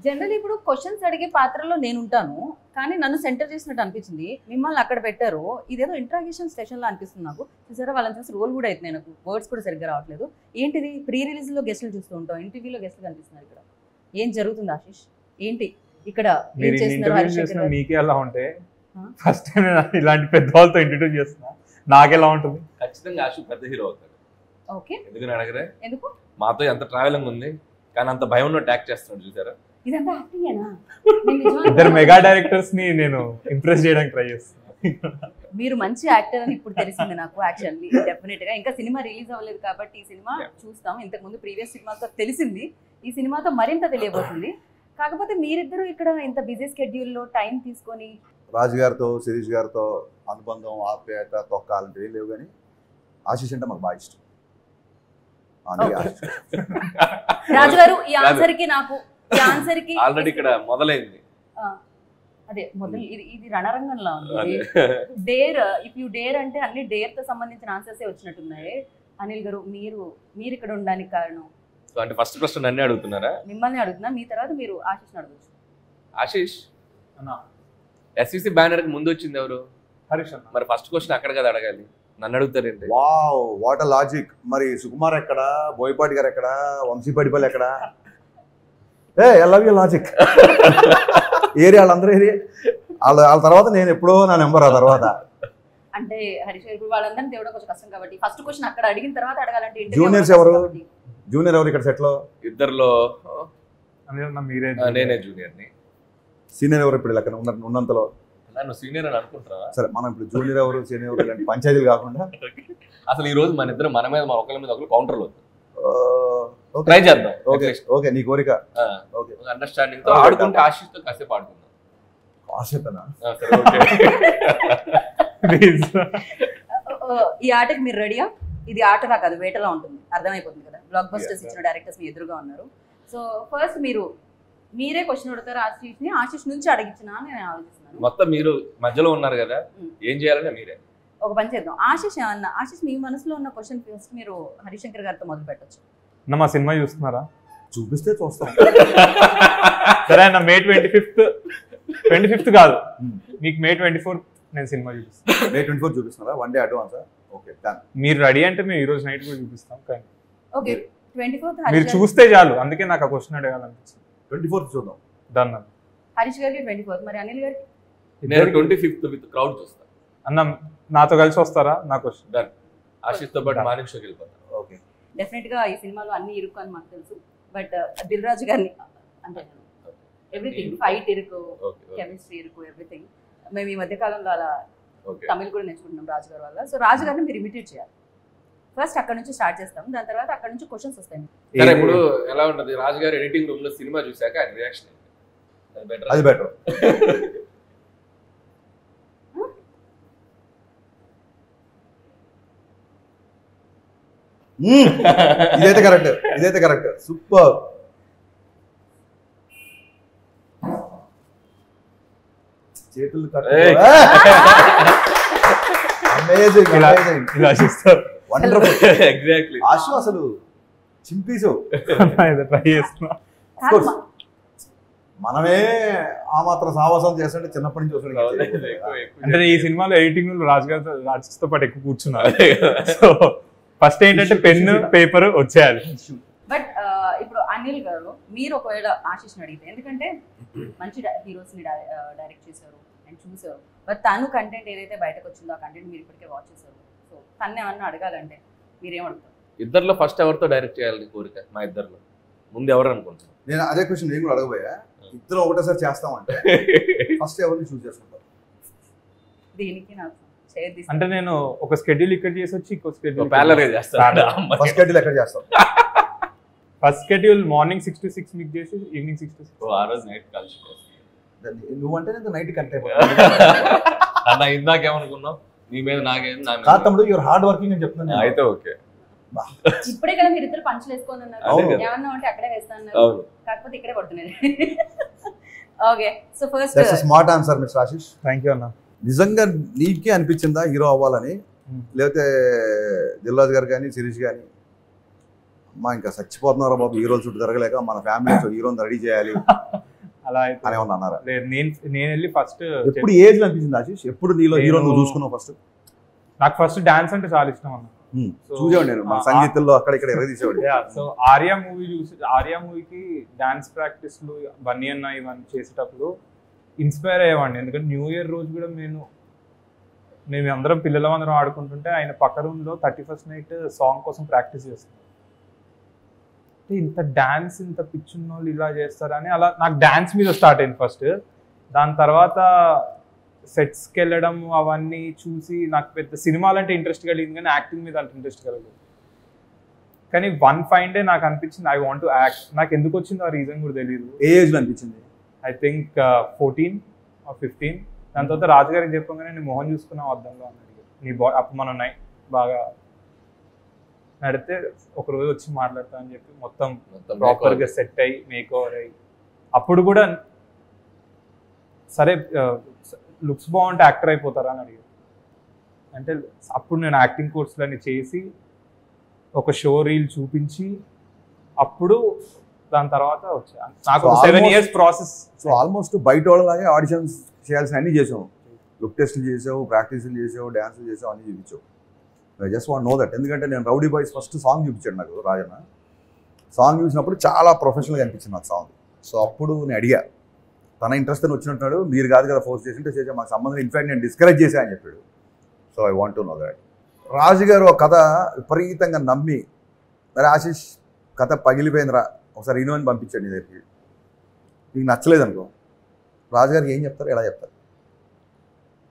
General ఇప్పుడు questions అడిగే పాత్రలో నేను ఉంటాను, కానీ నన్ను సెంటర్ చేసినట్టు అనిపించింది. మిమ్మల్ని అక్కడ పెట్టారు, ఇదేదో ఇంట్రాగేషన్ సెషన్ లో అనిపిస్తుంది నాకు. చూసారా, వాళ్ళని చూసి రోల్ కూడా అవుతుంది, నాకు వర్డ్స్ కూడా సరిగ్గా రావట్లేదు. ఏంటిది, ప్రీ రిలీజ్ లో గెస్టులు చూస్తూ ఉంటాం, ఇంటర్వ్యూలో గెస్టులు కనిపిస్తున్నారు. ఇక్కడ ఏం జరుగుతుంది ఆశీష్? ఏంటి ఇక్కడ ఏం చేస్తున్నారు? మీకే ఎలా ఉంటే ఫస్ట్ టైం ఇలాంటి పెద్ద వాళ్ళతో ఇంట్రడ్యూస్ చేస్తున్నా, నాకెలా ఉంటుంది? ఖచ్చితంగా ఆశీష్ పెద్ద హీరో అవుతాడు. ఓకే, ఎందుకని అడగరే? ఎందుకు? మాతో ఎంత ట్రావెలింగ్ ఉంది, కానీ అంత భయంలో ట్యాక్ చేస్తున్నాడు. చూసారా, ఇదంతా యాక్టింగేనా? ఇద్దరు మెగా డైరెక్టర్స్ ని నేను ఇంప్రెస్ చేయడానికి ట్రై చేస్తున్నా. మీరు మంచి యాక్టర్ అని ఇప్పుడు తెలిసింది నాకు. యాక్చువల్లీ డెఫినెట్ గా ఇంకా సినిమా రిలీజ్ అవ్వలేదు కాబట్టి ఈ సినిమా చూస్తాం. ఇంతకు ముందు ప్రీవియస్ సినిమాతో తెలిసింది, ఈ సినిమాతో మరింత తెలియబోతుంది. కాకపోతే మీరిద్దరూ ఇక్కడ ఇంత బిజీ స్కెడ్యూల్లో టైం తీసుకొని రాజు గారితో శిరీష్ గారితో అనుబంధం, ఆప్యాయత, తొక్క అలాంటివి లేవు, కానీ ఆశీష్ అంటే మాకు బాగా ఇష్టం. రాజు గారు ఈ ఆన్సర్ కి నాకు ఈ ఆన్సర్ కి ఆల్రెడీ ఇక్కడ మొదలైంది. అదే మొదలు ఇది రణరంగంలో ఉంది. డేర్, ఇఫ్ యూ డేర్ అంటే అన్ని డేర్ తో సంబంధించిన ఆన్సర్స్ వచ్చినట్టున్నాయి. అనిల్ గారు, మీరు ఇక్కడ ఉండడానికి కారణం? అంటే ఫస్ట్ క్వశ్చన్ నన్నే అడుగుతున్నారా? మిమ్మల్ని అడుగుతున్నా, మీ తర్వాత మీరు ఆశీష్ అడగచ్చు. ఆశీష్, ఎస్విసి బ్యానర్ కి ముందు వచ్చింది ఎవరు? హరీష్ అన్న. మరి ఫస్ట్ క్వశ్చన్ అక్కడ కదా అడగాలి, నన్ను అడుగుతారేంటి? Wow, what a logic. మరి సుకుమార్ ఎక్కడ, బోయపాటి గారు ఎక్కడ, వంశీపాటిపల్లి ఎక్కడ? I love you logic. Area వాళ్ళందరూ ఏరియా వాళ్ళ తర్వాత నేను ఎప్పుడో నా నెంబర్ ఆ తర్వాత. అంటే హరీష్ గారు వాళ్ళందరినీ తేవడం కొంచెం కష్టం కాబట్టి ఫస్ట్ క్వశ్చన్ అక్కడ అడిగిన తర్వాత అడగాలంటే జూనియర్స్ ఎవరు? జూనియర్ ఎవరు ఇక్కడ సెట్లో? ఇద్దరులో మీరే. నేనే జూనియర్ని. సీనియర్ ఎవరు ఇప్పుడు లెక్కన ఉన్నంతలో? నన్ను సీనియర్ అని అనుకుంటున్నావా? సరే, మనం ఇప్పుడు జూనియర్ ఎవరు, సీనియర్ ఎవరు ఇలాంటి పంచాయతీలు కాకుండా అసలు ఈ రోజు మన ఇద్దరు మన మీద ఒకరి మీద ఒకరు కౌంటర్లు ట్రై చేద్దాం. ఓకే ఓకే, నీ కోరిక. ఓకే, అండర్స్టాండింగ్ తో ఆడుకుంటే ఆశీష్ తో కాసేపు ఆడుకుందాం. ఆశతనా? ఈ ఆటకి మీరు రెడీయా? ఇది ఆటలా కాదు, వేటలా ఉంటుంది, అర్థమైపోతుంది కదా. బ్లాక్ బస్టర్స్ ఇచ్చిన డైరెక్టర్స్ మీ ఎదురుగా ఉన్నారు. సో ఫస్ట్ మీరే క్వశ్చన్ అడుగుతారు ఆశీష్ని, ఆశీష్ నుంచి అడిగించిన నేను ఆలోచిస్తున్నాను. మొత్తం మీరు మధ్యలో ఉన్నారు కదా, ఏం చేయాలంటే మీరే ఒక పని చేద్దాం. ఆశీష్ మీ మనసులో ఉన్న క్వశ్చన్ ఫస్ట్ మీరు హరిశంకర్ గారితో మొదలు పెట్టచ్చు. మా సినిమా చూస్తున్నారా? చూపిస్తే చూస్తాం. సరే అన్న, May 25th కాదు, మీకు May 24th నేను సినిమా చూపిస్తాను. May 24 చూపిస్తున్నారా? 1 day advance? ఓకే, మీరు రెడీ అంటే మేము ఈ రోజు నైట్ కూడా చూపిస్తాం. కానీ ఓకే, 24th మీరు చూస్తే చాలు, అందుకే నాకు ఆ క్వశ్చన్ అడగాలనిపించింది. 24th చూద్దాం. డన్. హరీష్ గారికి 24th, మరి అనిల్ గారికి? నేను 25th విత్ క్రౌడ్ చూస్తాను. అన్న నాతో కలిసి వస్తారా? నా క్వశ్చన్ డన్. ఆశీష్ తో పాటు మార్నింగ్ షోకి వెళ్ళిపోతాను. ఓకే, డెఫినెట్ గా ఈ సినిమాలో అన్ని ఇరుకు అని మాకు తెలుసు, బట్ దిల్ రాజు గారిని అంటే ఎవ్రీథింగ్, ఫైట్ ఇరుకు, కెమిస్ట్రీ ఇరుకు, ఎవ్రీథింగ్. మేము ఈ మధ్య కాలంలో అలా తమిళ్ కూడా నేర్చుకుంటున్నాం రాజు గారి వల్ల. సో రాజు గారిని మీరు ఇమిటేట్ చేయాలి. ఫస్ట్ అక్కడ నుంచి స్టార్ట్ చేస్తాం, దాని తర్వాత అక్కడ నుంచి క్వశ్చన్స్ వస్తాయి. సరే, ఇప్పుడు ఎలా ఉంటుంది రాజు గారు ఎడిటింగ్ రూమ్ లో సినిమా చూసాక ఆయన రియాక్షన్? అది బెటర్. ఇదైతే కరెక్ట్. సూపర్. చేతులు ఆశు అసలు చింపేసావు. మనమే ఆ మాత్రం సావాసం చేస్తుంటే చిన్నప్పటి నుంచి చూసాడు. అంటే ఈ సినిమాలో ఎడిటింగ్ రాజుతో పాటు ఎక్కువ కూర్చున్నారు. సో ఫస్ట్ ఏంటంటే పెన్ను పేపర్ వచ్చేయాలి. బట్ ఇప్పుడు అనిల్ గారు, మీరు ఒకవేళ ఆశీష్ని అడిగితే, ఎందుకంటే మంచి హీరోస్ని డైరెక్ట్ చేశారు అండ్ చూసారు, బట్ తను కంటెంట్ ఏదైతే బయటకు వచ్చిందో ఆ కంటెంట్ మీరు ఇప్పటికే వాచ్ చేశారు. సో తను ఏమన్నా అడగాలంటే మీరేం అడుగుతారు? ఇద్దరులో ఫస్ట్ ఎవరితో డైరెక్ట్ చేయాలని కోరిక? మా ఇద్దరులో ముందు ఎవరు అనుకుంటున్నారు? నేను అదే క్వశ్చన్ నేను కూడా అడగబోయా. ఇద్దరు ఒకటేసారి చేస్తామంటే ఫస్ట్ ఎవరిని చూస్ చేసుకుంటారు? దీనికి నాకు అంటే నేను ఒక స్కెడ్యూల్ ఇక్కడ చేసి వచ్చి ఇంకో స్కెడ్యూల్ ఫస్ట్ స్కెడ్యూల్ ఎక్కడ చేస్తాం? ఫస్ట్ స్కెడ్యూల్ మార్నింగ్ 6 to 6 మీకు చేసి ఈవినింగ్ 6 to 6. ఆ రోజు నైట్ కలిసి నువ్వంటే నేను నైట్ కనెక్ట్ అన్న. ఇందాకేమనుకున్నావు? నీ మీద నాకేం కాదు తమ్ముడు, యువర్ హార్డ్ వర్కింగ్ అని చెప్తున్నాను. అయితే ఓకే. ఇప్పుడే కదా మీరు ఇద్దరు పంచులు వేసుకొని ఉన్నారు, ఏమన్నా ఉంటే అక్కడే వేస్తాను, కాకపోతే ఇక్కడే పడుతున్నారు. Okay, so first smart answer mister Ashish. Thank you అన్న. నిజంగా నీకే అనిపించిందా హీరో అవ్వాలని? లేకపోతే దిల్ రాజు గారు కానీ శిరీష్ కానీ మా ఇంకా చచ్చిపోతున్నారా బాబు హీరోలు చుట్టూ జరగలేక, మన ఫ్యామిలీ హీరోని రెడీ చేయాలి అలా అయితే అని ఏమన్నా అన్నారా? లేదు, నేను వెళ్ళి ఫస్ట్ ఎప్పుడు ఏజ్ అనిపించింది ఆశీష్? ఎప్పుడు నీలో హీరో నువ్వు చూసుకున్నావు ఫస్ట్? నాకు ఫస్ట్ డాన్స్ అంటే చాలా ఇష్టం అన్న. చూసేవాడు నేను మన సంగీతంలో అక్కడ ఇక్కడ ఎరదీసేవాడు. సో ఆర్యా మూవీ చూసి, ఆర్యా మూవీకి డాన్స్ ప్రాక్టీస్లు బన్నీ అన్న ఇవన్నీ చేసేటప్పుడు ఇన్స్పైర్ అయ్యేవాడిని. ఎందుకంటే న్యూ ఇయర్ రోజు కూడా మేము అందరం పిల్లలందరం ఆడుకుంటుంటే ఆయన పక్క రూమ్లో 31st నైట్ సాంగ్ కోసం ప్రాక్టీస్ చేస్తాం. ఇంత డాన్స్ ఇంత పిచ్చున్న వాళ్ళు ఇలా చేస్తారని అలా నాకు డాన్స్ మీద స్టార్ట్ అయింది ఫస్ట్. దాని తర్వాత సెట్స్కి వెళ్ళడం అవన్నీ చూసి నాకు పెద్ద సినిమాలు అంటే ఇంట్రెస్ట్ కలిగింది, కానీ యాక్టింగ్ మీద అంత ఇంట్రెస్ట్ కలగలేదు. కానీ వన్ ఫైన్ డే నాకు అనిపించింది ఐ వాంట్ టు యాక్ట్. నాకు ఎందుకు వచ్చిందో ఆ రీజన్ కూడా తెలియదు. ఏ ఏజ్లో అనిపించింది? I think 14 or 15. దాని తర్వాత రాజుగారికి చెప్పగానే నేను మొహం చూసుకున్నావు అద్దంలో అన్నాడు. నీ అప్పుడు మనం బాగా నడితే ఒక రోజు వచ్చి మాట్లాడతా అని చెప్పి మొత్తం ప్రాపర్గా సెట్ అయ్యి మేక్ ఓవర్ అయ్యి, అప్పుడు కూడా సరే లుక్స్ బాగుంటే యాక్టర్ అయిపోతారా అని అడిగారు. అంటే అప్పుడు నేను యాక్టింగ్ కోర్సులన్నీ చేసి ఒక షో రీల్ చూపించి అప్పుడు దాని తర్వాత వచ్చా. నాకు 7 years ప్రాసెస్. సో ఆల్మోస్ట్ బయట వాళ్ళలాగే ఆడిషన్స్ చేయాల్సిన అన్ని చేసావు, లుక్ టెస్ట్లు చేసావు, ప్రాక్టీస్లు చేసావు, డ్యాన్సులు చేసావు, అన్ని చూపించావు. I just want know that. ఎందుకంటే నేను రౌడీ బాయ్స్ ఫస్ట్ సాంగ్ చూపించాడు నాకు రాజన్న. సాంగ్ చూసినప్పుడు చాలా ప్రొఫెషనల్గా అనిపించింది నాకు సాంగ్. సో అప్పుడు నేను అడిగా, తన ఇంట్రెస్ట్ అని వచ్చినట్టున్నాడు, మీరు కాదు కదా ఫోర్స్ చేసింటే చేసా, మాకు సంబంధం, ఇన్ఫాక్ట్ నేను డిస్కరేజ్ చేశా అని చెప్పాడు. So I want to know that. రాజుగారు ఒక కథ విపరీతంగా నమ్మి, మరి ఆశీష్ కథ పగిలిపోయిందిరా ఒకసారి ఇను అని పంపించాడు నీ దగ్గరికి, నీకు నచ్చలేదు అనుకో, రాజుగారికి ఏం చెప్తారు, ఎలా చెప్తారు?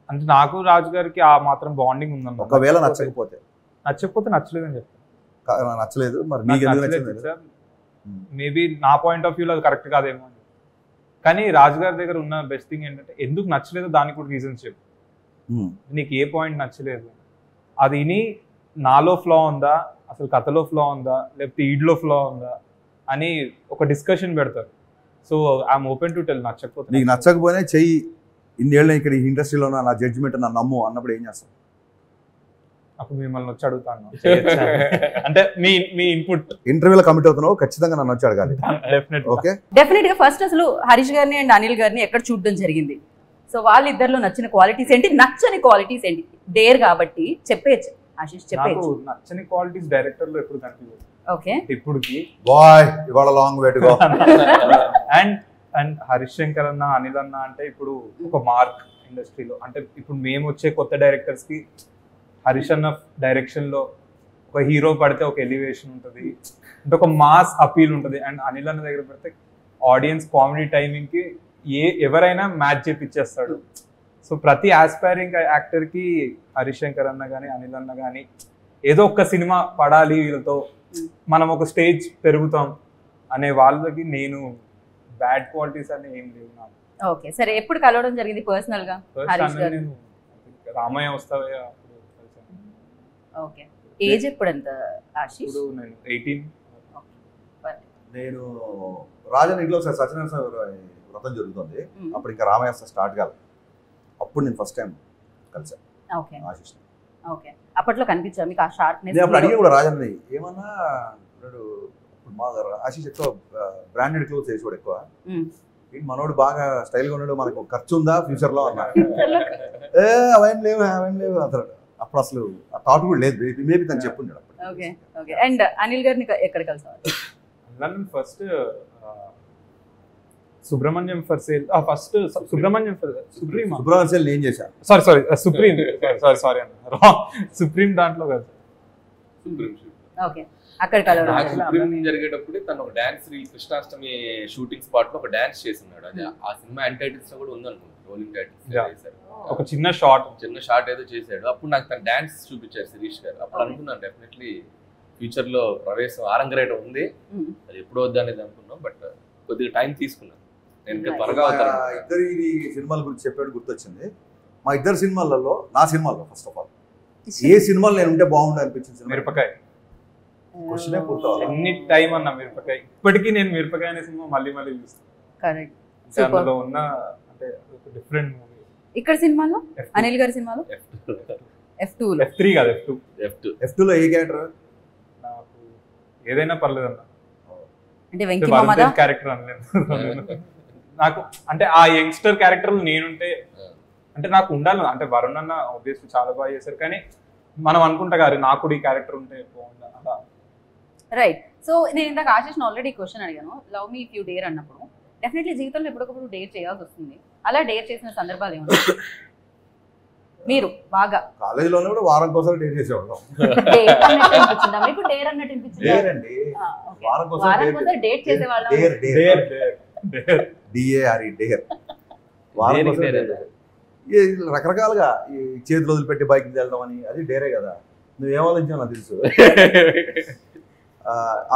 అంటే నాకు రాజుగారికి ఆ మాత్రం బాండింగ్ ఉందన్న. ఒకవేళ నచ్చకపోతే నచ్చలేదు అని చెప్తాను. నచ్చలేదు మరి మీకు ఎందుకు నచ్చలేదు సార్, మేబీ నా పాయింట్ ఆఫ్ వ్యూలో అది కరెక్ట్ కాదేమో అని. కానీ రాజుగారి దగ్గర ఉన్న బెస్ట్ థింగ్ ఏంటంటే ఎందుకు నచ్చలేదో దానికి కూడా రీజన్స్ చెప్పు. నీకు ఏ పాయింట్ నచ్చలేదు అది విని నాలో ఫ్లా ఉందా, అసలు కథలో ఫ్లా ఉందా, లేకపోతే ఈడ్లో ఫ్లా ఉందా అని ఒక డిస్కషన్ పెడతారు. So I'm open to tell. నచ్చకపోతే నీకు నచ్చకపోయినా చెయ్యి, ఇన్నేళ్ళు ఇక్కడ ఈ ఇండస్ట్రీలో నా జడ్జిమెంట్ నా నమ్ము అన్నప్పుడు ఏం చేస్తాం? అప్పుడు మిమ్మల్ని వచ్చి అడుగుతాను అంటే మీ ఇన్పుట్. ఇంటర్వ్యూలో కమిట్ అవుతున్నావు, ఖచ్చితంగా నన్ను వచ్చి అడగాలి. ఓకే, డెఫినెట్ గా ఫస్ట్ అసలు హరీష్ గారిని అండ్ అనిల్ గారిని ఎక్కడ చూడడం జరిగింది? సో వాళ్ళిద్దరిలో నచ్చిన క్వాలిటీస్ ఏంటి, నచ్చని క్వాలిటీస్ ఏంటి? డేర్ కాబట్టి చెప్పేయచ్చు ఆశీష్, చెప్పేయచ్చు. నచ్చని క్వాలిటీస్ డైరెక్టర్ లో ఎప్పుడు కనిపించదు. ఓకే, ఇప్పుడుకి బాయ్ ఇవాళ long way to go. And Harish Shankar అన్న, అనిల్ అన్న అంటే ఇప్పుడు ఒక మార్క్ ఇండస్ట్రీలో. అంటే ఇప్పుడు మేము వచ్చే కొత్త డైరెక్టర్స్ కి హరీష్ అన్న డైరెక్షన్ లో ఒక హీరో పడితే ఒక ఎలివేషన్ ఉంటుంది, అంటే ఒక మాస్ అపీల్ ఉంటుంది. అండ్ అనిల్ అన్న దగ్గర పడితే ఆడియన్స్ కామెడీ టైమింగ్ కి ఎవరైనా మ్యాచ్ చేపిచ్చేస్తాడు. సో ప్రతి ఆస్పైరింగ్ యాక్టర్ కి హరీష్ శంకర్ అన్న కానీ అనిల్ అన్న కానీ ఏదో ఒక సినిమా పడాలి, వీళ్ళతో మనం ఒక స్టేజ్ పెరుగుతాం అనే వాళ్ళకి నేను బ్యాడ్ క్వాలిటీస్ అని ఏం లేవు నాకు. ఓకే, సరే ఎప్పుడు కలవడం జరిగింది పర్సనల్ గా హరీష్ గారు? నేను రామయ్య వస్తావే అప్పుడు కలిసాను. ఓకే, ఏజ్ ఎప్పుడంత ఆశీష్? ఇప్పుడు నేను 18. నేను రాజన్ ఇంట్లో సత్యనారాయణ వ్రతం జరుగుతుంది, అప్పుడు ఇంకా రామయ్య స్టార్ట్ కాదు, అప్పుడు నేను ఫస్ట్ టైం కలిసాను. ఓకే ఆశీష్. ఓకే, అప్పట్లో కనిపించా మీకు ఆ షార్ప్నెస్? నేను అప్పుడు అడిగి కూడా రాజన్ని ఏమన్నా, ఇప్పుడు మా ఆశీష్ ఎక్కువ బ్రాండెడ్ క్లోత్స్ వేసుకోడు ఎక్కువ, మనోడు బాగా స్టైల్గా ఉన్నాడు, మనకు ఖర్చు ఉందా ఫ్యూచర్లో అన్నా. అవేం లేవు అతను అప్పుడు అసలు ఆ థాట్ కూడా లేదు, మేబీ తను చెప్పున్నాడు. ఓకే ఓకే, అండ్ అనిల్ గారిని ఎక్కడ కలిసారు? First Subrahmanyam for sale, first Subrahmanyam sale ఏం చేశాను, సారీ సుప్రీం దాంట్లో కదా. ఓకే, అక్కడ జరిగేటప్పుడు తను ఒక dance reel Krishnashtami shooting spot లో ఒక డాన్స్ చేస్తున్నాడు. అది ఆ సినిమా ఎండ్ టైటిల్స్ లో కూడా ఉందనుకుంటా, రోలింగ్ టైటిల్స్. ఒక చిన్న షార్ట్ ఏదో చేశాడు. అప్పుడు నాకు తన డాన్స్ చూపించారు శిరీష్ గారు. అప్పుడు అనుకున్నాను డెఫినెట్లీ ఫ్యూచర్ లో ప్రవేశం ఆరంగరేట ఉంది, అది ఎప్పుడు వద్దు అనేది అనుకున్నాం. బట్ కొద్దిగా టైం తీసుకున్నాను. నేను త్వరగా ఇద్దరి సినిమాల గురించి చెప్పాడు, గుర్తొచ్చింది. మా ఇద్దరు సినిమాలలో, నా సినిమాల్లో ఫస్ట్ ఆఫ్ ఆల్ ఏ సినిమాలు నేను ఉంటే బాగుండు అనిపించింది మిరపకాయ. క్వశ్చనే పూర్తవాలి ఎన్ని టైం అన్న మిరపకాయ. ఇప్పటికీ నేను మిరపకాయ అనే సినిమా మళ్ళీ చూస్తాను. అందులో ఉన్న అంటే డిఫరెంట్ మూవీ. ఇక్కడ సినిమాలో అనిల్ గారి సినిమాలో F2 లో F3 కాదు F2 లో ఏ క్యారెక్టర్? నాకు ఏదైనా పర్లేదు అన్న. అంటే వెంకీ మామదా క్యారెక్టర్ అనలేదు. నాకు అంటే ఆ యంగ్స్టర్ క్యారెక్టర్ నేనుంటే అంటే నాకు ఉండాలి. అంటే వరుణ్ అన్న ఆబ్వియస్లీ చాలా బాగా చేశారు, కానీ మనం అనుకుంటా గారు నాకు కూడా ఈ క్యారెక్టర్ ఉంటే బాగుండా అలా. రైట్. సో నేను ఇందాక ఆశిష్ని ఆల్రెడీ క్వశ్చన్ అడిగాను, love me if you dare అన్నప్పుడు. డెఫినెట్లీ జీవితంలో ఎప్పటికప్పుడు డేర్ చేయాల్సి వస్తుంది. అలా డేర్ చేసిన సందర్భాలు ఏమన్నా మీరు బాగా? కాలేజీలోనే కూడా వారం కోసం డేట్ చేసేవాళ్ళం. డేర్ అన్నట్టు అనిపించిందా మీకు? డేర్ అన్నట్టు అనిపించిందా? డేర్ అండి, వారం కోసం డేట్ చేసేవాళ్ళం. Dare dare dare D A R E dare. వారం కోసం రకరకాలుగా ఈ చేతులు వదిలిపెట్టి బైక్ వెళ్ళడం అని, అది డేరే కదా. నువ్వేం ఆలోచించావు నాకు తెలుసు.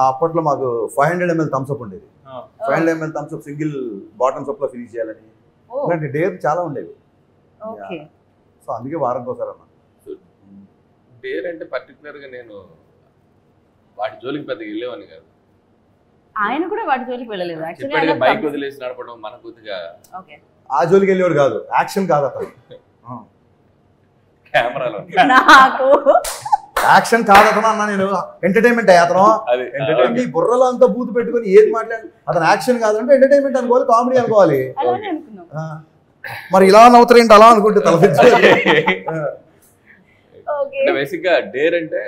అప్పట్లో మాకు 500 ml థమ్స్అప్ ఉండేది. 500 ml Thums Up single bottoms up లో ఫినిష్ చేయాలని, ఇలాంటి డేర్ చాలా ఉండేవి. సో అందుకే వారం కోసం అన్న. డేర్ అంటే పర్టికులర్ గా నేను వాటి జోలికి పెద్దగా వెళ్ళేవాని కాదు. ఆయన కూడా వాటి జోలికి వెళ్ళలేదు. బైక్ వదిలేసి నడపడం మన కొద్దిగా ఆ జోలికి వెళ్ళేవాడు కాదు, యాక్షన్ కాదు అతను. కెమెరాలో నాకు యాక్షన్ కాదు అతను అన్న, నేను ఎంటర్టైన్మెంట్ అయ్యా అతను. ఈ బుర్రలో అంతా బూతు పెట్టుకుని ఏది మాట్లాడి అతను యాక్షన్ కాదంటే ఎంటర్టైన్మెంట్ అనుకోవాలి, కామెడీ అనుకోవాలి. మరి ఇలా నవ్వుతారేంటి అలా అనుకుంటే తలపించాలి. బేసిక్ గా డేర్ అంటే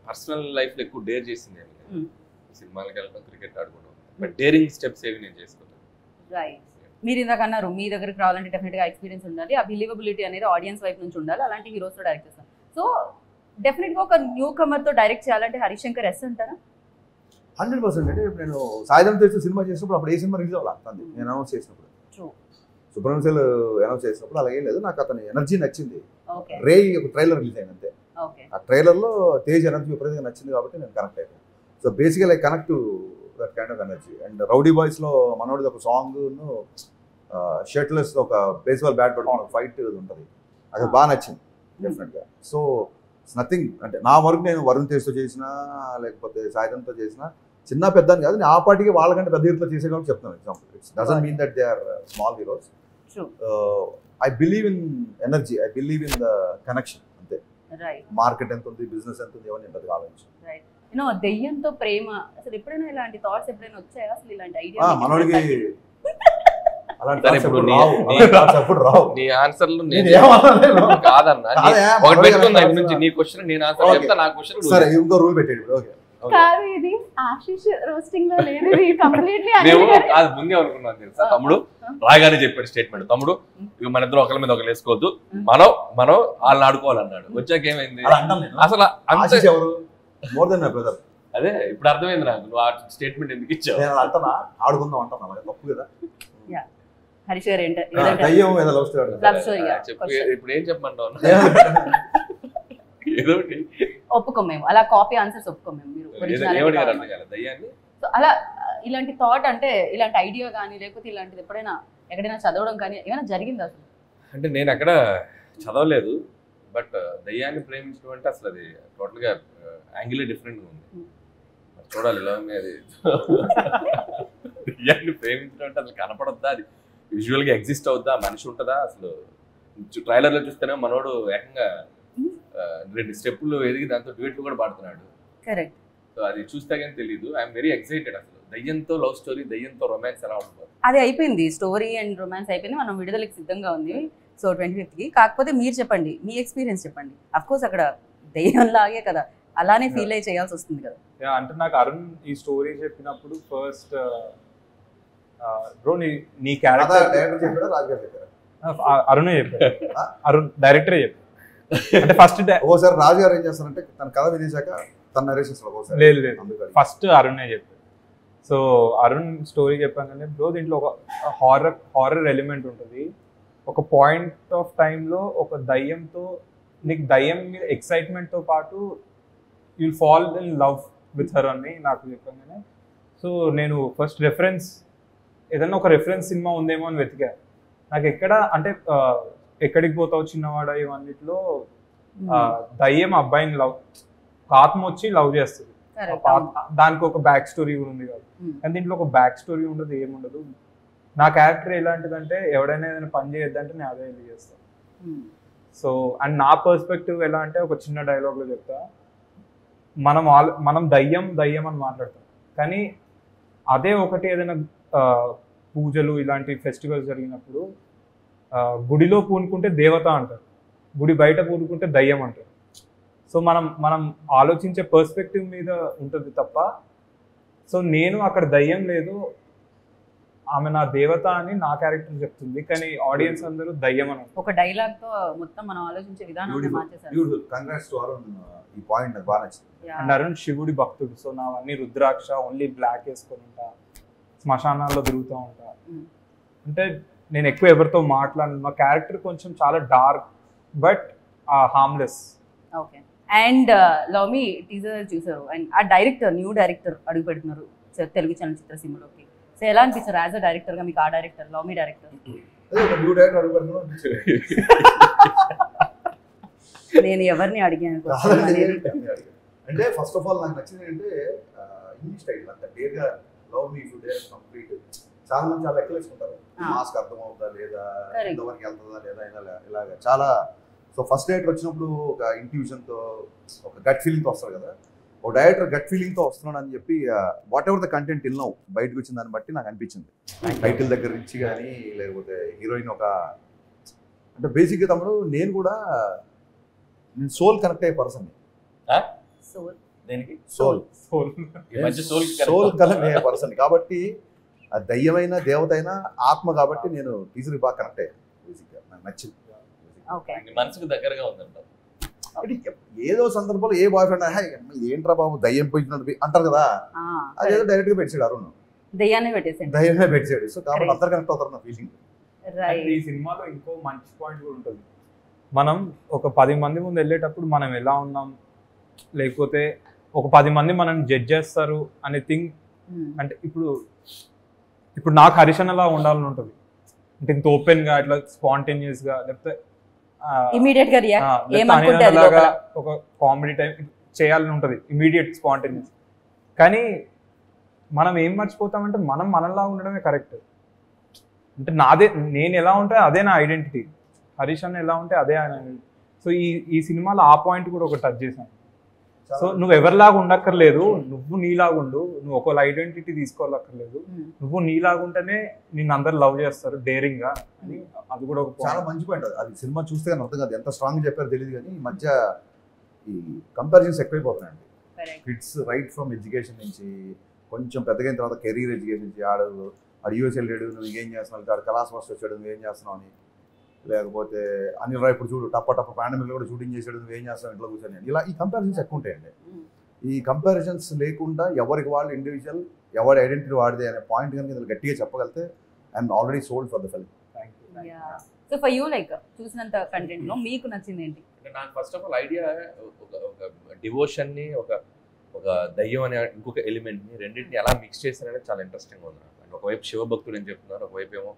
పర్సనల్ లైఫ్ లో ఎక్కువ డేర్ చేసింది. సినిమాలకు వెళ్ళడం, క్రికెట్ ఆడుకోవడం, బట్ డేరింగ్ స్టెప్స్ ఏవి నేను చేసుకున్నాను. మీరు ఇందాక అన్నారు మీ దగ్గరికి రావాలంటే డెఫినెట్ గా ఎక్స్పీరియన్స్ ఉండాలి, ఆ బిలీవబిలిటీ అనేది ఆడియన్స్ వైపు నుంచి ఉండాలి. అలాంటి హీరోస్ తో డైరెక్ట్ చేస్తాం. సో డెఫినెట్ గా ఒక న్యూ కమర్ తో డైరెక్ట్ చేయాలంటే హరిశంకర్ ఎస్ అంటారా? 100%. అంటే నేను సాయుధం చేసిన సినిమా చేసినప్పుడు అప్పుడు ఏ సినిమా రిలీజ్ అవ్వాలి నేను అనౌన్స్ చేసినప్పుడు, సుబ్రహ్మణ్యం అనౌన్స్ చేసినప్పుడు అలాగే లేదు. నాకు అతని ఎనర్జీ నచ్చింది. రే ఒక ట్రైలర్ రిలీజ్ అయింది అంతే. ఆ ట్రైలర్లో తేజ్ ఎనర్జీ విపరీతంగా నచ్చింది కాబట్టి నేను కనెక్ట్ అయిపోయాను. So basically I connect to that kind of energy. And rowdy బాయ్స్లో మనోడిది ఒక సాంగ్, షర్ట్లెస్ ఒక బేస్బాల్ బ్యాట్ పట్టుకుని ఒక ఫైట్ ఉంటుంది, అది బాగా నచ్చింది డెఫినెట్గా. సో ఇట్స్ నథింగ్, అంటే నా వరకు నేను వరుణ్ తేజ్తో చేసినా లేకపోతే సాయుధంతో చేసినా చిన్న పెద్ద అని కాదు, నేను ఆ పార్టీకి వాళ్ళకంటే పెద్ద హీరోతో చేసే కాబట్టి చెప్తాను. Example, it's doesn't mean that they are small heroes. I believe in energy, I believe in the connection అంతే. మార్కెట్ ఎంత ఉంది, బిజినెస్ ఎంత ఉంది, ఎవరిని ఎంత ఆలోచించి. దెయ్యంతో ప్రేమ అసలు ఎప్పుడైనా ఇలాంటి థాట్స్ ఎప్పుడైనా వచ్చాయా? అసలు ఇలాంటి ఐడియా మనోడికి నీ ఆన్సర్లు కాదన్నా, నీ క్వశ్చన్ నేను ఆన్సర్ చెప్తా, నా క్వశ్చన్ సరే ఇంకో రూల్ పెట్టాడు. కాదు, ఇది ఆశీష్ రోస్టింగ్ లో లేదు, ఇది కంప్లీట్లీ అది ముందే అనుకున్నాను తెలుసా. తమ్ముడు రాగానే చెప్పాడు స్టేట్మెంట్, తమ్ముడు ఇక మన ఇద్దరు ఒకరి మీద ఒకరు వేసుకోవద్దు, మనం వాళ్ళని ఆడుకోవాలన్నాడు. వచ్చాక ఏమైంది అసలు ఎవరు మోర్ దెన్ మై బ్రదర్. అదే ఇప్పుడు అర్థమైంది నాకు, నువ్వు ఆ స్టేట్మెంట్ ఎందుకు ఇచ్చావు. అంటనా ఆడుకుందాం అంటున్నా, తప్పు కదా. హరీష్ గారు ఇప్పుడు ఏం చెప్పమంటావు? ఏదో ఒప్పుకోం మేము, అలా కాపీ ఆన్సర్స్ ఒప్పుకోం మేము. సో అలా ఇలాంటి థాట్ అంటే ఇలాంటి ఐడియా కానీ లేకపోతే ఇలాంటిది ఎప్పుడైనా ఎక్కడైనా చదవడం కానీ ఏమైనా జరిగింది అసలు? అంటే నేను అక్కడ చదవలేదు, బట్ దయ్యాన్ని ప్రేమించడం అంటే అసలు అది టోటల్గా యాంగిలే డిఫరెంట్గా ఉంది. చూడాలి ఇలా ఉంది అది. దయ్యాన్ని ప్రేమించడం అంటే అసలు కనపడొద్దా, అది విజువల్గా ఎగ్జిస్ట్ అవుద్దా, మనిషి ఉంటుందా? అసలు ట్రైలర్లో చూస్తేనే మనోడు ఏకంగా 2 స్టెప్పులు ఎదిగి దాంతో డ్యూయెట్లు కూడా పాడుతున్నాడు. సో అది చూస్తే కానీ తెలియదు. I'm very excited. అసలు దయ్యంతో లవ్ స్టోరీ, దయ్యంతో రొమాన్స్ ఎలా ఉంటుంది? అది అయిపోయింది, స్టోరీ అండ్ రొమాన్స్ అయిపోయింది, మనం విడుదలకి సిద్ధంగా ఉంది. So 25th. కాకపోతే మీరు చెప్పండి, మీ ఎక్స్పీరియన్స్ చెప్పండి. అఫ్ కోర్స్ అక్కడ దయ్యం లాగే కదా, అలానే ఫీల్ అయ్యి చేయాల్సి వస్తుంది కదా. అంటే నాకు అరుణ్ ఈ స్టోరీ చెప్పినప్పుడు ఫస్ట్ బ్రో నీ క్యారెక్టర్ అరుణే చెప్పాడు, అరుణ్ డైరెక్టరే చెప్పాడు. అంటే ఫస్ట్ ఓసారి రాజు గారు ఏం చేస్తారంటే తన కథ వినేశాక తన నరేషన్స్ లేదు ఫస్ట్ అరుణే చెప్పాడు. సో అరుణ్ స్టోరీ చెప్పాను, బ్రో దీంట్లో ఒక హారర్ ఎలిమెంట్ ఉంటుంది. ఒక పాయింట్ ఆఫ్ టైంలో ఒక దయ్యంతో నీకు దయ్యం మీద ఎక్సైట్మెంట్తో పాటు you'll fall in love with her అని నాకు చెప్పగానే, సో నేను ఫస్ట్ ఏదన్నా ఒక రెఫరెన్స్ సినిమా ఉందేమో అని వెతికా. నాకు ఎక్కడ అంటే ఎక్కడికి పోతావు చిన్నవాడ ఇవన్నిట్లో దయ్యం అబ్బాయిని ఆత్మ వచ్చి లవ్ చేస్తుంది. దానికి ఒక బ్యాక్ స్టోరీ కూడా ఉంది కదా, కానీ దీంట్లో ఒక బ్యాక్ స్టోరీ ఉండదు, ఏముండదు. నా క్యారెక్టర్ ఎలాంటిదంటే ఎవడైనా ఏదైనా పని చేయొద్దంటే నేను అదే వెళ్ళి చేస్తాను. సో అండ్ నా పర్స్పెక్టివ్ ఎలా అంటే ఒక చిన్న డైలాగ్లో చెప్తా, మనం దయ్యం అని మాట్లాడతాం, కానీ అదే ఒకటి ఏదైనా పూజలు ఇలాంటి ఫెస్టివల్స్ జరిగినప్పుడు గుడిలో పూనుకుంటే దేవత అంటారు, గుడి బయట పూనుకుంటే దయ్యం అంటారు. సో మనం ఆలోచించే పర్స్పెక్టివ్ మీద ఉంటుంది తప్ప. సో నేను అక్కడ దయ్యం లేదు, ఆమె నా దేవత అని నా క్యారెక్టర్ చెప్తుంది, కానీ ఆడియన్స్ అందరూ దయ్యం అని ఒక డైలాగ్ తో మొత్తం మనం ఆలోచించే విధానాన్ని మార్చేసారు. కంగ్రాట్స్ టు అరుణ్, ఈ పాయింట్ నాకు బాగా నచ్చింది. అండ్ అరుణ్ శివుడి భక్తుడు. సో నావన్నీ రుద్రాక్ష, ఓన్లీ బ్లాక్ వేసుకొని ఉంటా, శ్మశానాల్లో తిరుగుతూ ఉంటా. అంటే నేను ఎక్కువ ఎవరితో మాట్లాడను, మా క్యారెక్టర్ కొంచెం చాలా dark but harmless. Okay. And love me teaser చూసారు, అండ్ ఆ డైరెక్టర్ న్యూ డైరెక్టర్ అడుగు పెడుతున్నారు తెలుగు చలనచిత్ర సీమలోకి. సో ఎలా అనిపిస్తారు యాజ్ అ డైరెక్టర్ గా మీకు? ఆ డైరెక్టర్ లవ్ మీ డైరెక్టర్ నేను ఎవరిని అడిగాను అంటే ఫస్ట్ ఆఫ్ ఆల్ నాకు నచ్చింది అంటే ఇంగ్లీష్ టైటిల్ అంత డేర్గా love me to dare complete. చాలా మంది చాలా లెక్కలు వేసుకుంటారు, మాస్క్ అర్థం అవుతుందా లేదా, ఎంతవరకు వెళ్తుందా లేదా, ఇలాగ చాలా. సో ఫస్ట్ డైరెక్టర్ వచ్చినప్పుడు ఒక ఇంట్యూషన్తో ఒక గట్ ఫీలింగ్తో వస్తారు కదా, ఒక డైరెక్టర్ గట్ ఫీలింగ్తో వస్తున్నాడు అని చెప్పి వాట్ ఎవర్ ద కంటెంట్ ఇల్నో బయటకు వచ్చిన దాన్ని బట్టి నాకు అనిపించింది. టైటిల్ దగ్గర నుంచి కానీ లేకపోతే హీరోయిన్ ఒక అంటే బేసిక్గా తమ్ముడు నేను కూడా సోల్ కనెక్ట్ అయ్యే పర్సన్. సోల్ కనెక్ట్ అయ్యే పర్సన్ కాబట్టి ఆ దయ్యమైన దేవత అయినా ఆత్మ కాబట్టి నేను ఈజీలీ బాగా కనెక్ట్ అయ్యాను. బేసిక్గా నాకు నచ్చింది, మనసుకు దగ్గరగా ఉందంట. ఏదో సందర్భంలో ఏ బాయ్ ఫ్రెండ్ ఏంట్రా బాబు దయ్యం పోయినట్టు అంటారు కదా, అదేదో డైరెక్ట్ గా పెట్టాడు అరుణ్, దయ్యాన్ని పెట్టాడు. సో కాబట్టి అందరు కనెక్ట్ అవుతారు నా ఫీలింగ్. ఈ సినిమాలో ఇంకో మంచి పాయింట్ కూడా ఉంటుంది. మనం ఒక 10 మంది ముందు వెళ్ళేటప్పుడు మనం ఎలా ఉన్నాం, లేకపోతే ఒక 10 మంది మనం జడ్జ్ చేస్తారు అనే థింగ్. అంటే ఇప్పుడు నాకు హరిషన్ అలా ఉండాలని ఉంటుంది, అంటే ఇంత ఓపెన్ గా ఇట్లా స్పాంటేనియస్ గా, లేకపోతే ఇమిడియట్ గా ఒక కామెడీ టైం చేయాలని ఉంటుంది, ఇమీడియట్ స్పాంటేనియస్. కానీ మనం ఏం మర్చిపోతామంటే మనం మనలా ఉండడమే కరెక్ట్. అంటే నేను ఎలా ఉంటే అదే నా ఐడెంటిటీ, హరీష్ అన్న ఎలా ఉంటే అదే ఆయన. సో ఈ సినిమాలో ఆ పాయింట్ కూడా ఒక టచ్ చేశాను. సో నువ్వు ఎవరిలాగా ఉండక్కర్లేదు, నువ్వు నీలాగా ఉండు, నువ్వు ఒకళ్ళ ఐడెంటిటీ తీసుకోవాలక్కర్లేదు, నువ్వు నీలాగా ఉంటేనే నిన్ను అందరు లవ్ చేస్తారు డేరింగ్ గా అని. అది కూడా ఒక చాలా మంచి పాయింట్. అది సినిమా చూస్తే కానీ అర్థం కాదు, ఎంత స్ట్రాంగ్ చెప్పారో తెలియదు. కానీ ఈ మధ్య ఈ కంపారిజన్స్ ఎక్కువైపోతున్నాయండి. కిడ్స్ రైట్ ఫ్రమ్ ఎడ్యుకేషన్ నుంచి కొంచెం పెద్దగా అయిన తర్వాత కెరీర్ ఎడ్యుకేషన్ నుంచి ఆడు యూఎస్ వెళ్ళాడు, నువ్వు ఏం చేస్తున్నావు, ఆడు కళాస్ మాస్టర్ వచ్చాడు, నువ్వేం చేస్తున్నావు అని, లేకపోతే అనిల్ రాయ్ ఇప్పుడు చూడు టప్ప పాండమిక్ కూడా షూటింగ్ చేసాడు, నువ్వేం చేస్తావు ఇంట్లో కూర్చొని, ఇలా ఈ కంపారిజన్స్ ఎక్కువ ఉంటాయండి. ఈ కంపారిజన్స్ లేకుండా ఎవరికి వాళ్ళు ఇండివిజువల్, ఎవరి ఐడెంటిటీ వాడిదే అనే పాయింట్ కనుక ఇందులో గట్టిగా చెప్పగలితే I'm already sold for the film. So for you like చూసినంత కంటెంట్ లో మీకు నచ్చింది ఏంటి? నాకు ఫస్ట్ ఆఫ్ ఆల్ ఐడియా ఒక డివోషన్ ని ఒక దయ్యం అనే ఇంకొక ఎలిమెంట్ ని రెండింటిని ఎలా మిక్స్ చేస్తారనేది చాలా ఇంట్రెస్టింగ్ ఉంది. అండ్ ఒకవైపు శివభక్తులు అని చెప్తున్నారు, ఒకవైపు ఏమో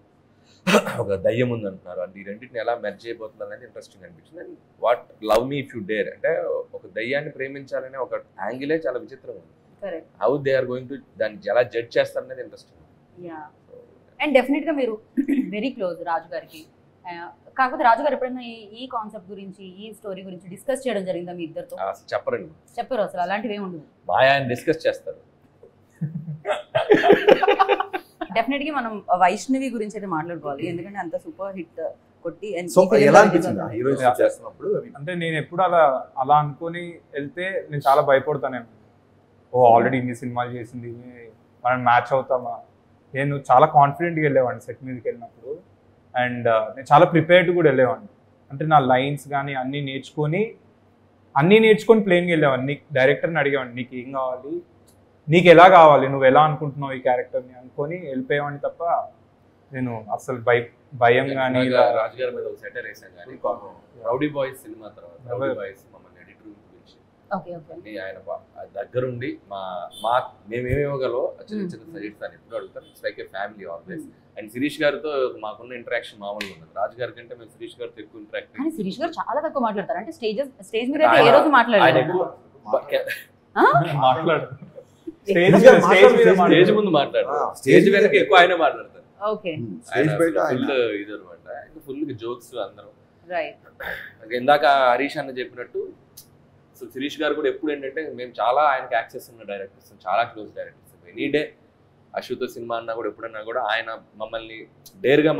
ఒక దయ్యం ఉంది అంటున్నారు. అండ్ ఈ రెండింటిని ఎలా మెర్జ్ అయిపోతున్నారు అనేది ఇంట్రెస్టింగ్ అనిపించింది. And what love me if you dare అంటే ఒక దయ్యాన్ని ప్రేమించాలనే ఒక యాంగిలే చాలా విచిత్రంగా ఉంది. How they are going to దాన్ని ఎలా జడ్జ్ చేస్తారనేది ఇంట్రెస్టింగ్. అండ్ డెఫినెట్ గా మీరు వెరీ క్లోజ్ రాజు గారికి. కాకపోతే రాజు గారు ఎప్పుడైనా ఈ కాన్సెప్ట్ గురించి, ఈ స్టోరీ గురించి డిస్కస్ చేయడం జరిగిందా మీ ఇద్దరితో? చెప్పరు అసలు అలాంటివి ఏమి ఉండదు, ఆయన డిస్కస్ చేస్తారు. డెఫినెట్ గా మనం వైష్ణవి గురించి అయితే మాట్లాడుకోవాలి, ఎందుకంటే అంత సూపర్ హిట్ కొట్టి. అంటే నేను ఎప్పుడు అలా అనుకొని వెళ్తే నేను చాలా భయపడతాను. ఆల్రెడీ ఇన్ని సినిమాలు చేసింది, మనం మ్యాచ్ అవుతామా. నేను చాలా కాన్ఫిడెంట్గా వెళ్ళేవాడిని సెట్ మీదకి వెళ్ళినప్పుడు. అండ్ నేను చాలా ప్రిపేర్డ్ కూడా వెళ్ళేవాడిని. అంటే నా లైన్స్ కానీ అన్నీ నేర్చుకొని ప్లేన్గా వెళ్ళేవాడిని. డైరెక్టర్ని అడిగేవాడిని, నీకు ఏం కావాలి, నీకు ఎలా కావాలి, నువ్వు ఎలా అనుకుంటున్నావు ఈ క్యారెక్టర్ని అనుకొని వెళ్ళిపోయేవాడిని తప్ప నేను అసలు భయం కానీ. రాజుగారి మీద ఒక సెటర్ వేసాం కానీ రౌడీ బాయ్స్ సినిమా తర్వాత రౌడీ బాయ్స్ మమ్మల్ని ఎడిటర్ గురించి ఆయన దగ్గరుండి మేమేమోగలో చిన్న చిన్న సజెస్ట్ అని ఎప్పుడు అడుగుతారు. It's like a family always. And Shirish గారితో మాకున్న ఇంటరాక్షన్ మామూలుగా ఉన్నది. రాజు గారి కంటే మేము శిరీష్ గారితో ఎక్కువ ఇంటరాక్ట్. కానీ శిరీష్ గారు చాలా తక్కువ మాట్లాడతారు. అంటే స్టేజ్ మీద ఏ రోజు మాట్లాడారు? స్టేజ్ ముందు మాట్లాడతారు, స్టేజ్ వెనక ఎక్కువ ఆయన మాట్లాడతారు. ఇది అనమాట, ఫుల్ జోక్స్ అందరం. ఇందాక హరీష్ అన్న చెప్పినట్టు సో శిరీష్ గారు కూడా ఎప్పుడు ఏంటంటే మేము చాలా ఆయనకి యాక్సెస్ ఉన్న డైరెక్టర్స్, చాలా క్లోజ్ డైరెక్టర్స్. ఎనీ డే అశుతో సినిమా అన్నా కూడా ఎప్పుడన్నా కూడా ఆయన మమ్మల్ని డేర్గా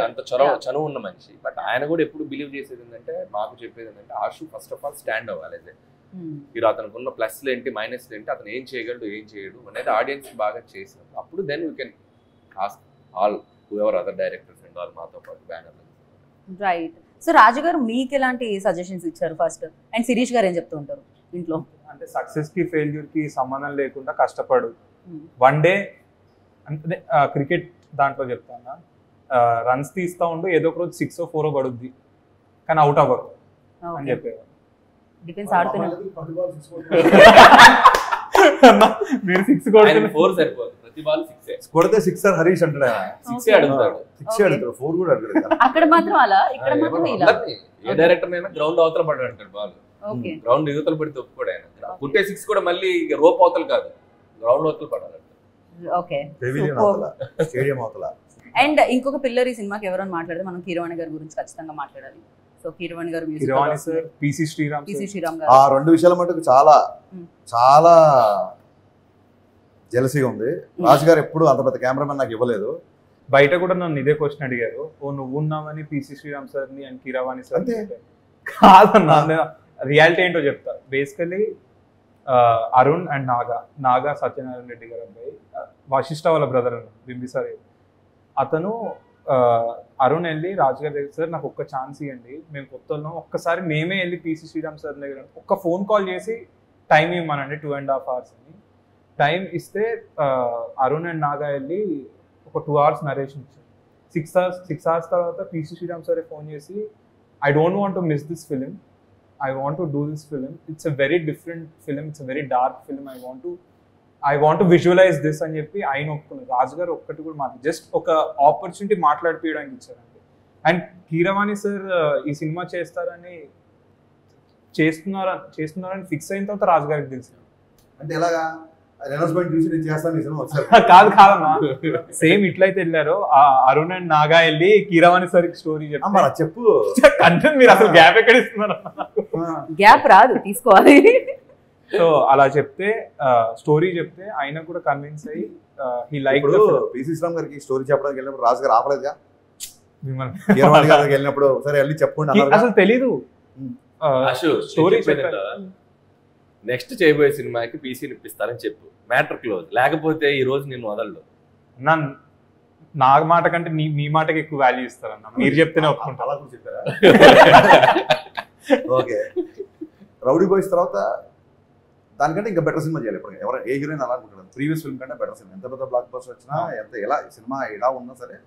అంత చనువు ఉన్న మనిషి. బట్ ఆయన కూడా ఎప్పుడు బిలీవ్ చేసేది ఏంటంటే, మాకు చెప్పేది ఏంటంటే, ఆశు ఫస్ట్ ఆఫ్ ఆల్ స్టాండ్ అవ్వాలి. మీరు అతనికి ఉన్న ప్లస్లు ఏంటి మైనస్లు ఏంటి, అతను ఏం చేయగలడు ఏం చేయడు అనేది ఆడియన్స్ బాగా చేసినారు. అప్పుడు then you can ask all whoever other directors and all మాతో పాటు బ్యానర్. రైట్. సో రాజు గారు మీకు ఎలాంటి సజెషన్స్ ఇచ్చారు ఫస్ట్, అండ్ శిరీష్ గారు ఏం చెప్తూ ఉంటారు ఇంట్లో? అంటే సక్సెస్ కి ఫెయిల్యూర్ కి సంబంధం లేకుండా కష్టపడు. వన్ డే అంటే క్రికెట్ దాంట్లో చెప్తాను, రన్స్ తీస్తా ఉండు, ఏదో ఒక రోజు 6 or 4 పడుద్ది, కానీ అవుట్ అవ్వరు అని చెప్పేవారు. డిఫెన్స్ ఆడుతున్నారు మీరు 6 కొడుతున్నారు, 4 సరిపోదు, ప్రతి బాల్ 6 కొడితే సిక్సర్ హరీష్ అంటాడు. 6 అడుగుతాడు, 6 అడుగుతాడు, 4 కూడా అడుగుతాడు. అక్కడ మాత్రం అలా, ఇక్కడ మాత్రం ఇలా. ఏ డైరెక్టర్ అయినా గ్రౌండ్ అవతల పడ్డాడు అంటాడు బాల్, ఓకే గ్రౌండ్ యువతలు పడితే ఒప్పుకోడు ఆయన. పుట్టే 6 కూడా మళ్ళీ రోప్ అవతలు కాదు, గ్రౌండ్ అవతలు పడాలి. ఓకే, స్టేడియం అవతల. అండ్ ఇంకొక పిల్లర్ ఈ సినిమాకి ఎవరైనా మాట్లాడితే మనం కీరవాణి గారి గురించి ఖచ్చితంగా మాట్లాడాలి. సో కీరవాణి గారు, కిరవాణి సార్, పిసి శ్రీరామ్ గారు, ఆ 2 విషయాల మటుకు చాలా చాలా జెలసీగా ఉంది. రాజు గారు ఎప్పుడు అంత పెద్ద కెమెరామెన్ నాకు ఇవ్వలేదు. బయట కూడా నన్ను ఇదే క్వశ్చన్ అడిగారు, ఓ నువ్వు ఉన్నావని పిసి శ్రీరామ్ సార్ ని అండ్ కీరవాణి సార్ అంతే కాదన్నా. రియాలిటీ ఏంటో చెప్తా. బేసికలీ అరుణ్ అండ్ నాగా సత్యనారాయణ రెడ్డి గారు అబ్బాయి, వశిష్ఠ వాళ్ళ బ్రదర్ బింబిసార్, అతను అరుణ్ వెళ్ళి రాజు గారి దగ్గర, సార్ నాకు ఒక్క ఛాన్స్ ఇవ్వండి, మేము కొత్తలో ఒక్కసారి మేమే వెళ్ళి పిసి శ్రీరామ్ సార్ దగ్గర ఒక్క ఫోన్ కాల్ చేసి టైం ఇవ్వమనండి 2.5 hours అని. టైం ఇస్తే అరుణ్ అండ్ నాగా వెళ్ళి ఒక 2 hours నరేషన్ ఇచ్చారు. 6 hours తర్వాత పిసి శ్రీరామ్ సార్ ఫోన్ చేసి, I don't want to miss this film, I want to do this film. It's a very different film. It's a very dark film. I want to visualize this అని చెప్పి ఆయన ఒప్పుకున్నారు. రాజు గారు ఒక్కటి కూడా మాకు just ఒక ఆపర్చునిటీ మాట్లాడిపోయడానికి ఇచ్చారండి. అండ్ కీరవాణి సార్ ఈ సినిమా చేస్తున్నారని ఫిక్స్ అయిన తర్వాత రాజు గారికి తెలుసు. అంటే ఎలాగా అనౌన్స్మెంట్ చూసి నేను చేస్తాను ఈ సినిమా వచ్చారు. కాదమ్మా, సేమ్ ఇట్లయితే వెళ్ళారు అరుణ్ అండ్ నాగా వెళ్ళి కీరవాణి సార్ స్టోరీ చెప్పు కంటెంట్. మీరు అసలు గ్యాప్ ఎక్కడ ఇస్తున్నారు? గ్యాప్ రాదు, తీసుకోవాలి. సో అలా చెప్తే స్టోరీ చెప్తే ఆయన కూడా కన్విన్స్ అయ్యి హీ లైక్. పిసి శ్రీరామ్ గారికి స్టోరీ చెప్పడానికి వెళ్ళినప్పుడు రాజు గారు ఆపలేదుగా, కీరవాణి గారికి వెళ్ళినప్పుడు సరే వెళ్ళి చెప్పుకోండి అసలు తెలీదు స్టోరీ. నెక్స్ట్ చేయబోయే సినిమాకి పీసీని ఇప్పిస్తారని చెప్పు, మ్యాటర్ క్లోజ్. లేకపోతే ఈ రోజు నేను వదలడు. నా మాట కంటే మీ మాటకి ఎక్కువ వాల్యూ ఇస్తారన్న, మీరు చెప్తేనే ఒప్పుకుంటా. అలా కూడా చెప్పారా? ఓకే, రౌడీ బాయ్స్ తర్వాత దానికంటే ఇంకా బెటర్ సినిమా చేయాలి. ఇప్పుడు ఎవరు ఏ హీరోయిన్ అలా అనుకుంటారు, ప్రీవియస్ ఫిల్మ్ కంటే బెటర్ సినిమా. ఎంత పెద్ద బ్లాక్ బస్టర్ వచ్చినా, ఎలా సినిమా ఎలా ఉన్నా సరే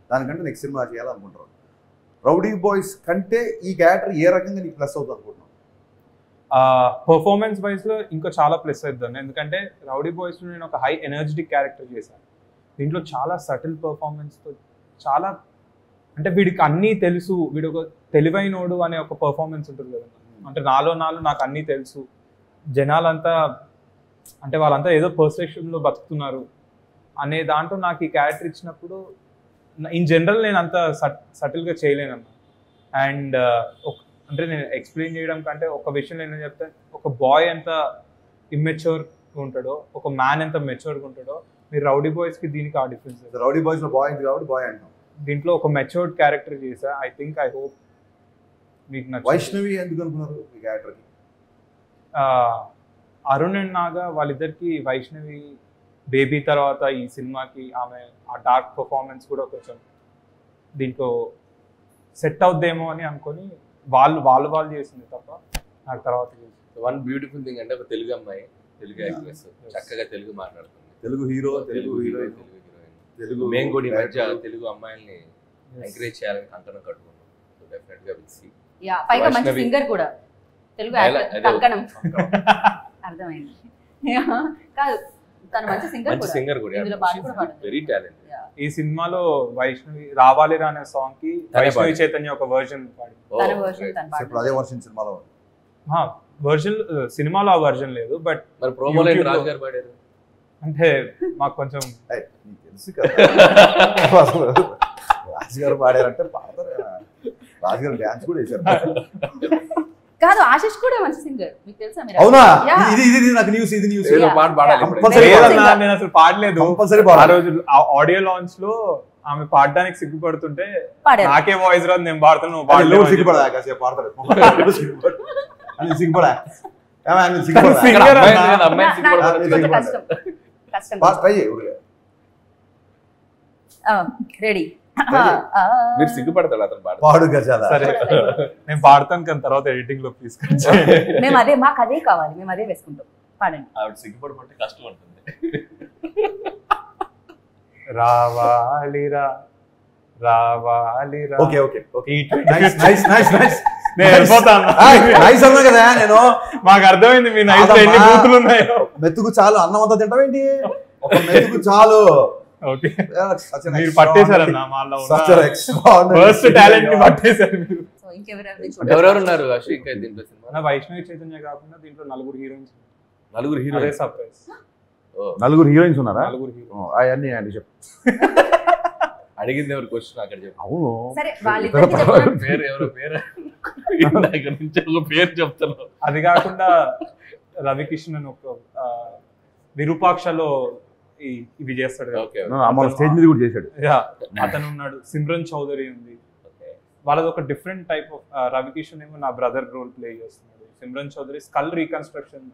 దానికంటే నెక్స్ట్ సినిమా చేయాలనుకుంటారు. రౌడీ బాయ్స్ కంటే ఈ క్యారెక్టర్ ఏ రకంగా నీకు ప్లస్ అవుతుంది అనుకుంటున్నావు? పర్ఫార్మెన్స్ వైజ్ లో ఇంకా చాలా ప్లస్ అవుతుంది. ఎందుకంటే రౌడీ బాయ్స్ లో నేను ఒక హై ఎనర్జెటిక్ క్యారెక్టర్ చేశాను. దీంట్లో చాలా సటిల్ పర్ఫార్మెన్స్ తో, చాలా అంటే వీడికి అన్నీ తెలుసు, వీడు ఒక తెలివైనోడు అనే ఒక పర్ఫార్మెన్స్ ఉంటుంది కదా. అంటే నాలో నాకు అన్నీ తెలుసు, జనాలంతా అంటే వాళ్ళంతా ఏదో పర్సెప్షన్లో బతుకుతున్నారు అనే దాంట్లో నాకు ఈ క్యారెక్టర్ ఇచ్చినప్పుడు ఇన్ జనరల్ నేను అంత సటిల్గా చేయలేనన్నా. అండ్ అంటే నేను ఎక్స్ప్లెయిన్ చేయడం కంటే ఒక విషయం నేను చెప్తాను, ఒక బాయ్ ఎంత ఇమ్మెచ్యూర్ ఉంటాడో, ఒక మ్యాన్ ఎంత మెచ్యూర్గా ఉంటాడో, మీరు రౌడీ బాయ్స్కి దీనికి ఆ డిఫరెన్స్. రౌడీ బాయ్స్లో బాయ్ ఉంది కాబట్టి బాయ్ అంటాం. దీంట్లో ఒక మెచ్యూర్డ్ క్యారెక్టర్ చేసా. ఐ హోప్ మీకు నచ్చింది. వైష్ణవి ఎందుకు అనుకున్నారు ఈ క్యారెక్టర్కి? అరుణ్ అండ్ నాగా వాళ్ళిద్దరికి వైష్ణవి బేబీ తర్వాత ఈ సినిమాకి ఆమె ఆ డార్క్ పర్ఫార్మెన్స్ కూడా కొంచెం దీంట్లో సెట్ అవుద్దేమో అని అనుకొని వాళ్ళు చేసింది తప్ప నాకు తర్వాత. వన్ బ్యూటిఫుల్ థింగ్ అంటే ఒక తెలుగు అమ్మాయి, తెలుగు యాక్ట్రెస్, చక్కగా తెలుగు మాట్లాడుతుంది, తెలుగు హీరో, తెలుగు హీరోయిన్, తెలుగు. మేము కూడా ఈ మధ్య తెలుగు అమ్మాయిల్ని ఎంకరేజ్ చేయాలని కంకణం కట్టుకున్నాం. సో డెఫినెట్ గా విల్ సీ. యా, పైగా మంచి సింగర్ కూడా, తెలుగు కంకణం అర్థమైంది. కాదు, తను మంచి సింగర్ కూడా, ఇందులో పాట కూడా పాడుతుంది, వెరీ టాలెంటెడ్. ఈ సినిమాలో వైష్ణవి రావాలి రానే సాంగ్ కి వైష్ణవి చైతన్య ఒక వర్జన్ పాడి, తన వర్షన్ తన పాడు. అదే వర్షన్ సినిమాలో వర్జన్, సినిమాలో ఆ వర్జన్ లేదు, బట్ మరి ప్రోమోలో రాజు గారు పాడారు. అంటే మాకు కొంచెం తెలుసు కదా, రాజు గారు పాడారంటే పాడతారు. రాజు గారు డాన్స్ కూడా వేశారు. కాదు ఆశిష్ కూడా మంచి సింగర్, మీకు తెలుసా? మీరు అవునా? Yeah. ఇది నాకు న్యూస్, ఇది న్యూస్. ఏదో పాట పాడాలి ఇప్పుడు. Compulsory లేదన్నా, నేను అసలు పాడలేదు. కంపల్సరీ ఆ రోజు ఆడియో లాంచ్ లో ఆమె పాడడానికి సిగ్గుపడుతుంటే పాడారు. నాకే వాయిస్ రాదు, నేను పాడుతాను, నువ్వు పాడలేదు. పాడలేవు అని సిగ్గుపడా కాసేపు పాడతాడు. సిగ్గుపడా సిగ్గుపడా Singer అమ్మాయిని అన్నా. నేను అమ్మాయిని సిగ్గుపడమని కొంచెం చెప్పాను. కష్టం ట్రై చేయి. రెడీ. మీరు సిగ్గుపడతాడు అతను పాట. పాడు గజాల. సరే నేను పాడతాను, కానీ తర్వాత ఎడిటింగ్ లో తీసుకొచ్చి మేము అదే, మాకు అదే కావాలి, మేము అదే వేసుకుంటాం. పాడండి. ఆవిడ సిగ్గుపడమంటే కష్టం ఉంటుంది. రావాలిరా రావాలిరా. Okay okay okay. ఈ నైస్ నైస్ నైస్ నైస్. నేను వెళ్ళిపోతాను. నైస్ అన్నా కదా నేను. మాకు అర్థమైంది మీ నైస్ లో ఎన్ని బూతులు ఉన్నాయో. మెతుకు చాలు, అన్నం అంతా తింటావేంటి? ఒక మెతుకు చాలు. ఓకే, మీరు పట్టేశారన్న మాలో ఫస్ట్ టాలెంట్ ని పట్టేశారు మీరు. సో ఇంకెవరెవరిని చూడండి. ఎవరెవరు ఉన్నారు అశ్విన్ ఇంకా దీంట్లో సినిమా? మన వైష్ణవి చైతన్య కాకుండా దీంట్లో నలుగురు హీరోయిన్స్. నలుగురు అదే హీరోయిన్స్. సర్ప్రైజ్. నలుగురు హీరోయిన్స్ ఉన్నారా? నలుగురు హీరో. అవన్నీ అండి చెప్పు. అడిగింది ఎవరు క్వశ్చన్ అక్కడ చెప్పు. అవును. సరే వాళ్ళిద్దరికి చెప్పండి. పేరు ఎవరో పేరు ఇందాక నుంచి ఒక పేరు చెప్తాను. అది కాకుండా రవికిషన్ అని ఒక విరూపాక్షలో ఇవి చేస్తాడు కదా. ఓకే మన స్టేజ్ మీద కూడా చేశాడు. యా, అతను ఉన్నాడు. సిమ్రన్ చౌదరి ఉంది. వాళ్ళది ఒక డిఫరెంట్ టైప్ ఆఫ్. రవికిషన్ ఏమో నా బ్రదర్ రోల్ ప్లే చేస్తున్నాడు. సిమ్రన్ చౌదరి స్కల్ రీకన్స్ట్రక్షన్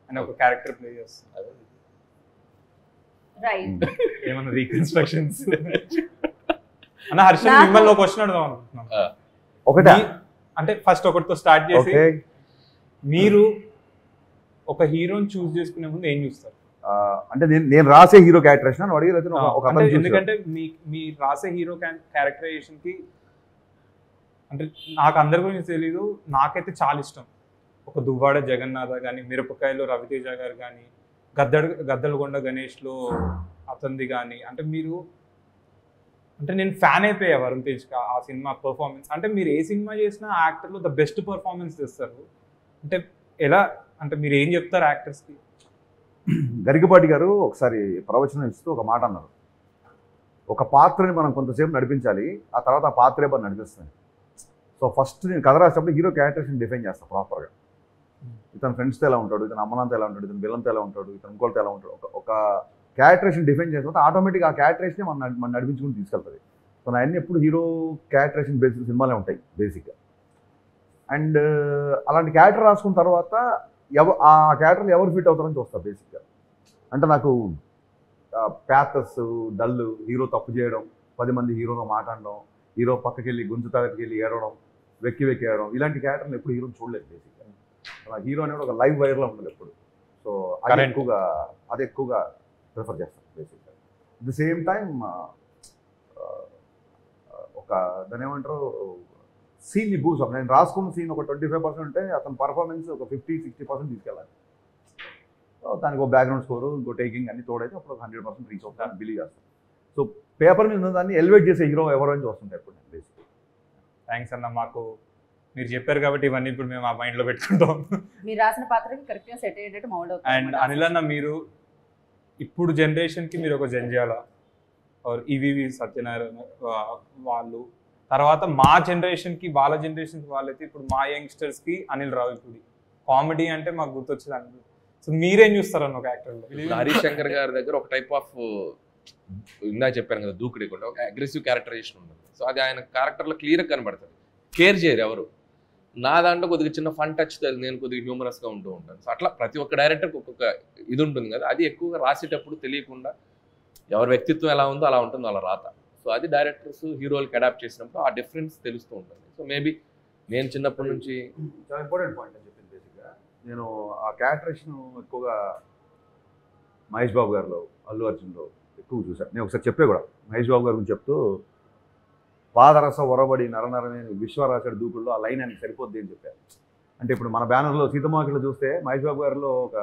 అనే ఒక క్యారెక్టర్ ప్లే చేస్తున్నాడు. రైట్. ఏమన్నా రీకన్స్ట్రక్షన్స్ అన్న. హర్షల్ మిమ్మల్ని ఒక క్వశ్చన్ అడుగుదాం అనుకుంటున్నాను. ఒకటే అంటే ఫస్ట్ ఒకటితో స్టార్ట్ చేసి, ఓకే. మీరు ఒక హీరోని చూస్ చేసుకునే ముందు ఏం చూస్తారు? అంటే నేను రాసే హీరో క్యారెక్టరేషన్ అని అడిగి అయితే ఒక అంటే అతను ఎందుకంటే మీ రాసే హీరో క్యారెక్టరైజేషన్ కి, అంటే నాకు అందరి గురించి తెలీదు, నాకైతే చాలా ఇష్టం. ఒక దువ్వాడ జగన్నాథ కానీ, మిరపకాయలో రవితేజ గారు కానీ, గద్దలగొండ గణేష్లో అతనిది కానీ, అంటే మీరు, అంటే నేను ఫ్యాన్ అయిపోయా వరుణ్ తేజ్ ఆ సినిమా పర్ఫార్మెన్స్. అంటే మీరు ఏ సినిమా చేసినా ఆ యాక్టర్లో ద బెస్ట్ పర్ఫార్మెన్స్ తెస్తారు. అంటే ఎలా, అంటే మీరు ఏం చెప్తారు యాక్టర్స్కి? గరికపాటి గారు ఒకసారి ప్రవచనం ఇస్తూ ఒక మాట అన్నారు. ఒక పాత్రని మనం కొంతసేపు నడిపించాలి, ఆ తర్వాత ఆ పాత్రే మనం నడిపిస్తుంది. సో ఫస్ట్ నేను కథ రాసేటప్పుడు హీరో క్యారెక్టర్స్ని డిఫైన్ చేస్తాను ప్రాపర్గా. ఇతను ఫ్రెండ్స్తో ఎలా ఉంటాడు, ఇతను అమ్మనంతో ఎలా ఉంటాడు, ఇతను విలన్తో ఎలా ఉంటాడు, ఇతను ఇంకోటితో ఎలా ఉంటాడు. ఒక క్యారెక్టరేషన్ డిఫైన్ చేసిన ఆటోమేటిక్గా ఆ క్యారెక్టరేషనే మనం నడిపించుకుని తీసుకెళ్తుంది. సో నా అన్ని ఎప్పుడు హీరో క్యారెక్టరేషన్ బేసిక్ సినిమాలే ఉంటాయి బేసిక్గా. అండ్ అలాంటి క్యారెక్టర్ రాసుకున్న తర్వాత ఆ క్యారెక్టర్లు ఎవరు ఫిట్ అవుతారని చూస్తారు బేసిక్గా. అంటే నాకు ప్యాథస్, డల్, హీరో తప్పు చేయడం, 10 మంది హీరోతో మాట్లాడడం, హీరో పక్కకి వెళ్ళి గుంజు తాగటికి వెళ్ళి ఏడవడం, వెక్కి ఏడవడం, ఇలాంటి క్యారెక్టర్లు ఎప్పుడు హీరోని చూడలేదు బేసిక్గా. నా హీరో అనేది ఒక లైవ్ వైర్లో ఉంటుంది ఎప్పుడు. సో అది ఎక్కువగా ప్రిఫర్ చేస్తాను బేసిక్గా. అట్ ద సేమ్ టైం ఒక దాని ఏమంటారు, సీన్ని బూస్ అప్. నేను రాసుకున్న సీన్ ఒక 25% ఉంటే అతని పర్ఫార్మెన్స్ ఒక 50-60% తీసుకెళ్ళాలి. దానికి ఒక బ్యాక్గ్రౌండ్ స్కోరు, ఇంకో టేకింగ్ అన్ని తోడైతే అప్పుడు ఒక 100% రీచ్ అవుతాను బిలీవ్ చేస్తాను. సో పేపర్ మీద ఉన్న దాన్ని ఎలివేట్ చేసే హీరో ఎవరో అని చూస్తుంటాయి ఎప్పుడు నేను బేసిక్గా. థ్యాంక్స్ అన్న, మాకు మీరు చెప్పారు కాబట్టి ఇవన్నీ ఇప్పుడు మేము ఆ మైండ్లో పెట్టుకుంటాం. మీరు రాసిన పాత్రకి కరెక్ట్గా సెట్ అయ్యేటట్టు మౌల్డ్ అవుతుంది. అండ్ అనిల్ అన్న, మీరు ఇప్పుడు జనరేషన్కి మీరు ఒక జంజాల ఈవీవి సత్యనారాయణ వాళ్ళు, తర్వాత మా జనరేషన్కి వాళ్ళ జనరేషన్కి వాళ్ళైతే ఇప్పుడు మా యంగ్స్టర్స్కి అనిల్ రావిపూడి. కామెడీ అంటే మాకు గుర్తొచ్చేది అనిల్. సో మీరేం చూస్తారన్న ఒక యాక్టర్లో? హరీష్ శంకర్ గారి దగ్గర ఒక టైప్ ఆఫ్, ఇందా చెప్పాను కదా, దూకుడికుండా ఒక అగ్రెసివ్ క్యారెక్టరైజేషన్ ఉంటుంది. సో అది ఆయన క్యారెక్టర్లో క్లియర్గా కనబడుతుంది. కేర్ చేయరు ఎవరు. నా దాంట్లో కొద్దిగా చిన్న ఫన్ టచ్, నేను కొద్దిగా హ్యూమరస్గా ఉంటూ ఉంటాను. సో అట్లా ప్రతి ఒక్క డైరెక్టర్కి ఒక్కొక్క ఇది ఉంటుంది కదా, అది ఎక్కువగా రాసేటప్పుడు తెలియకుండా ఎవరి వ్యక్తిత్వం ఎలా ఉందో అలా ఉంటుందో అలా రాత. సో అది డైరెక్టర్స్ హీరోలకి అడాప్ట్ చేసినప్పుడు ఆ డిఫరెన్స్ తెలుస్తూ ఉంటుంది. సో మేబీ నేను చిన్నప్పటి నుంచి చాలా ఇంపార్టెంట్ పాయింట్ అని చెప్పింది బేసిక్గా. నేను ఆ క్యారెక్టరేషన్ ఎక్కువగా మహేష్ బాబు గారిలో, అల్లు అర్జున్లో ఎక్కువ చూశాను. నేను ఒకసారి చెప్పే కూడా మహేష్ బాబు గారి గురించి చెప్తూ, పాదరస ఒరబడి నరనరమే విశ్వరాశడి దూకుల్లో ఆ లైన్ ఆయనకి సరిపోద్ది అని చెప్పారు. అంటే ఇప్పుడు మన బ్యానర్లో సీతమ్మకిలో చూస్తే మహేష్ బాబు గారిలో ఒక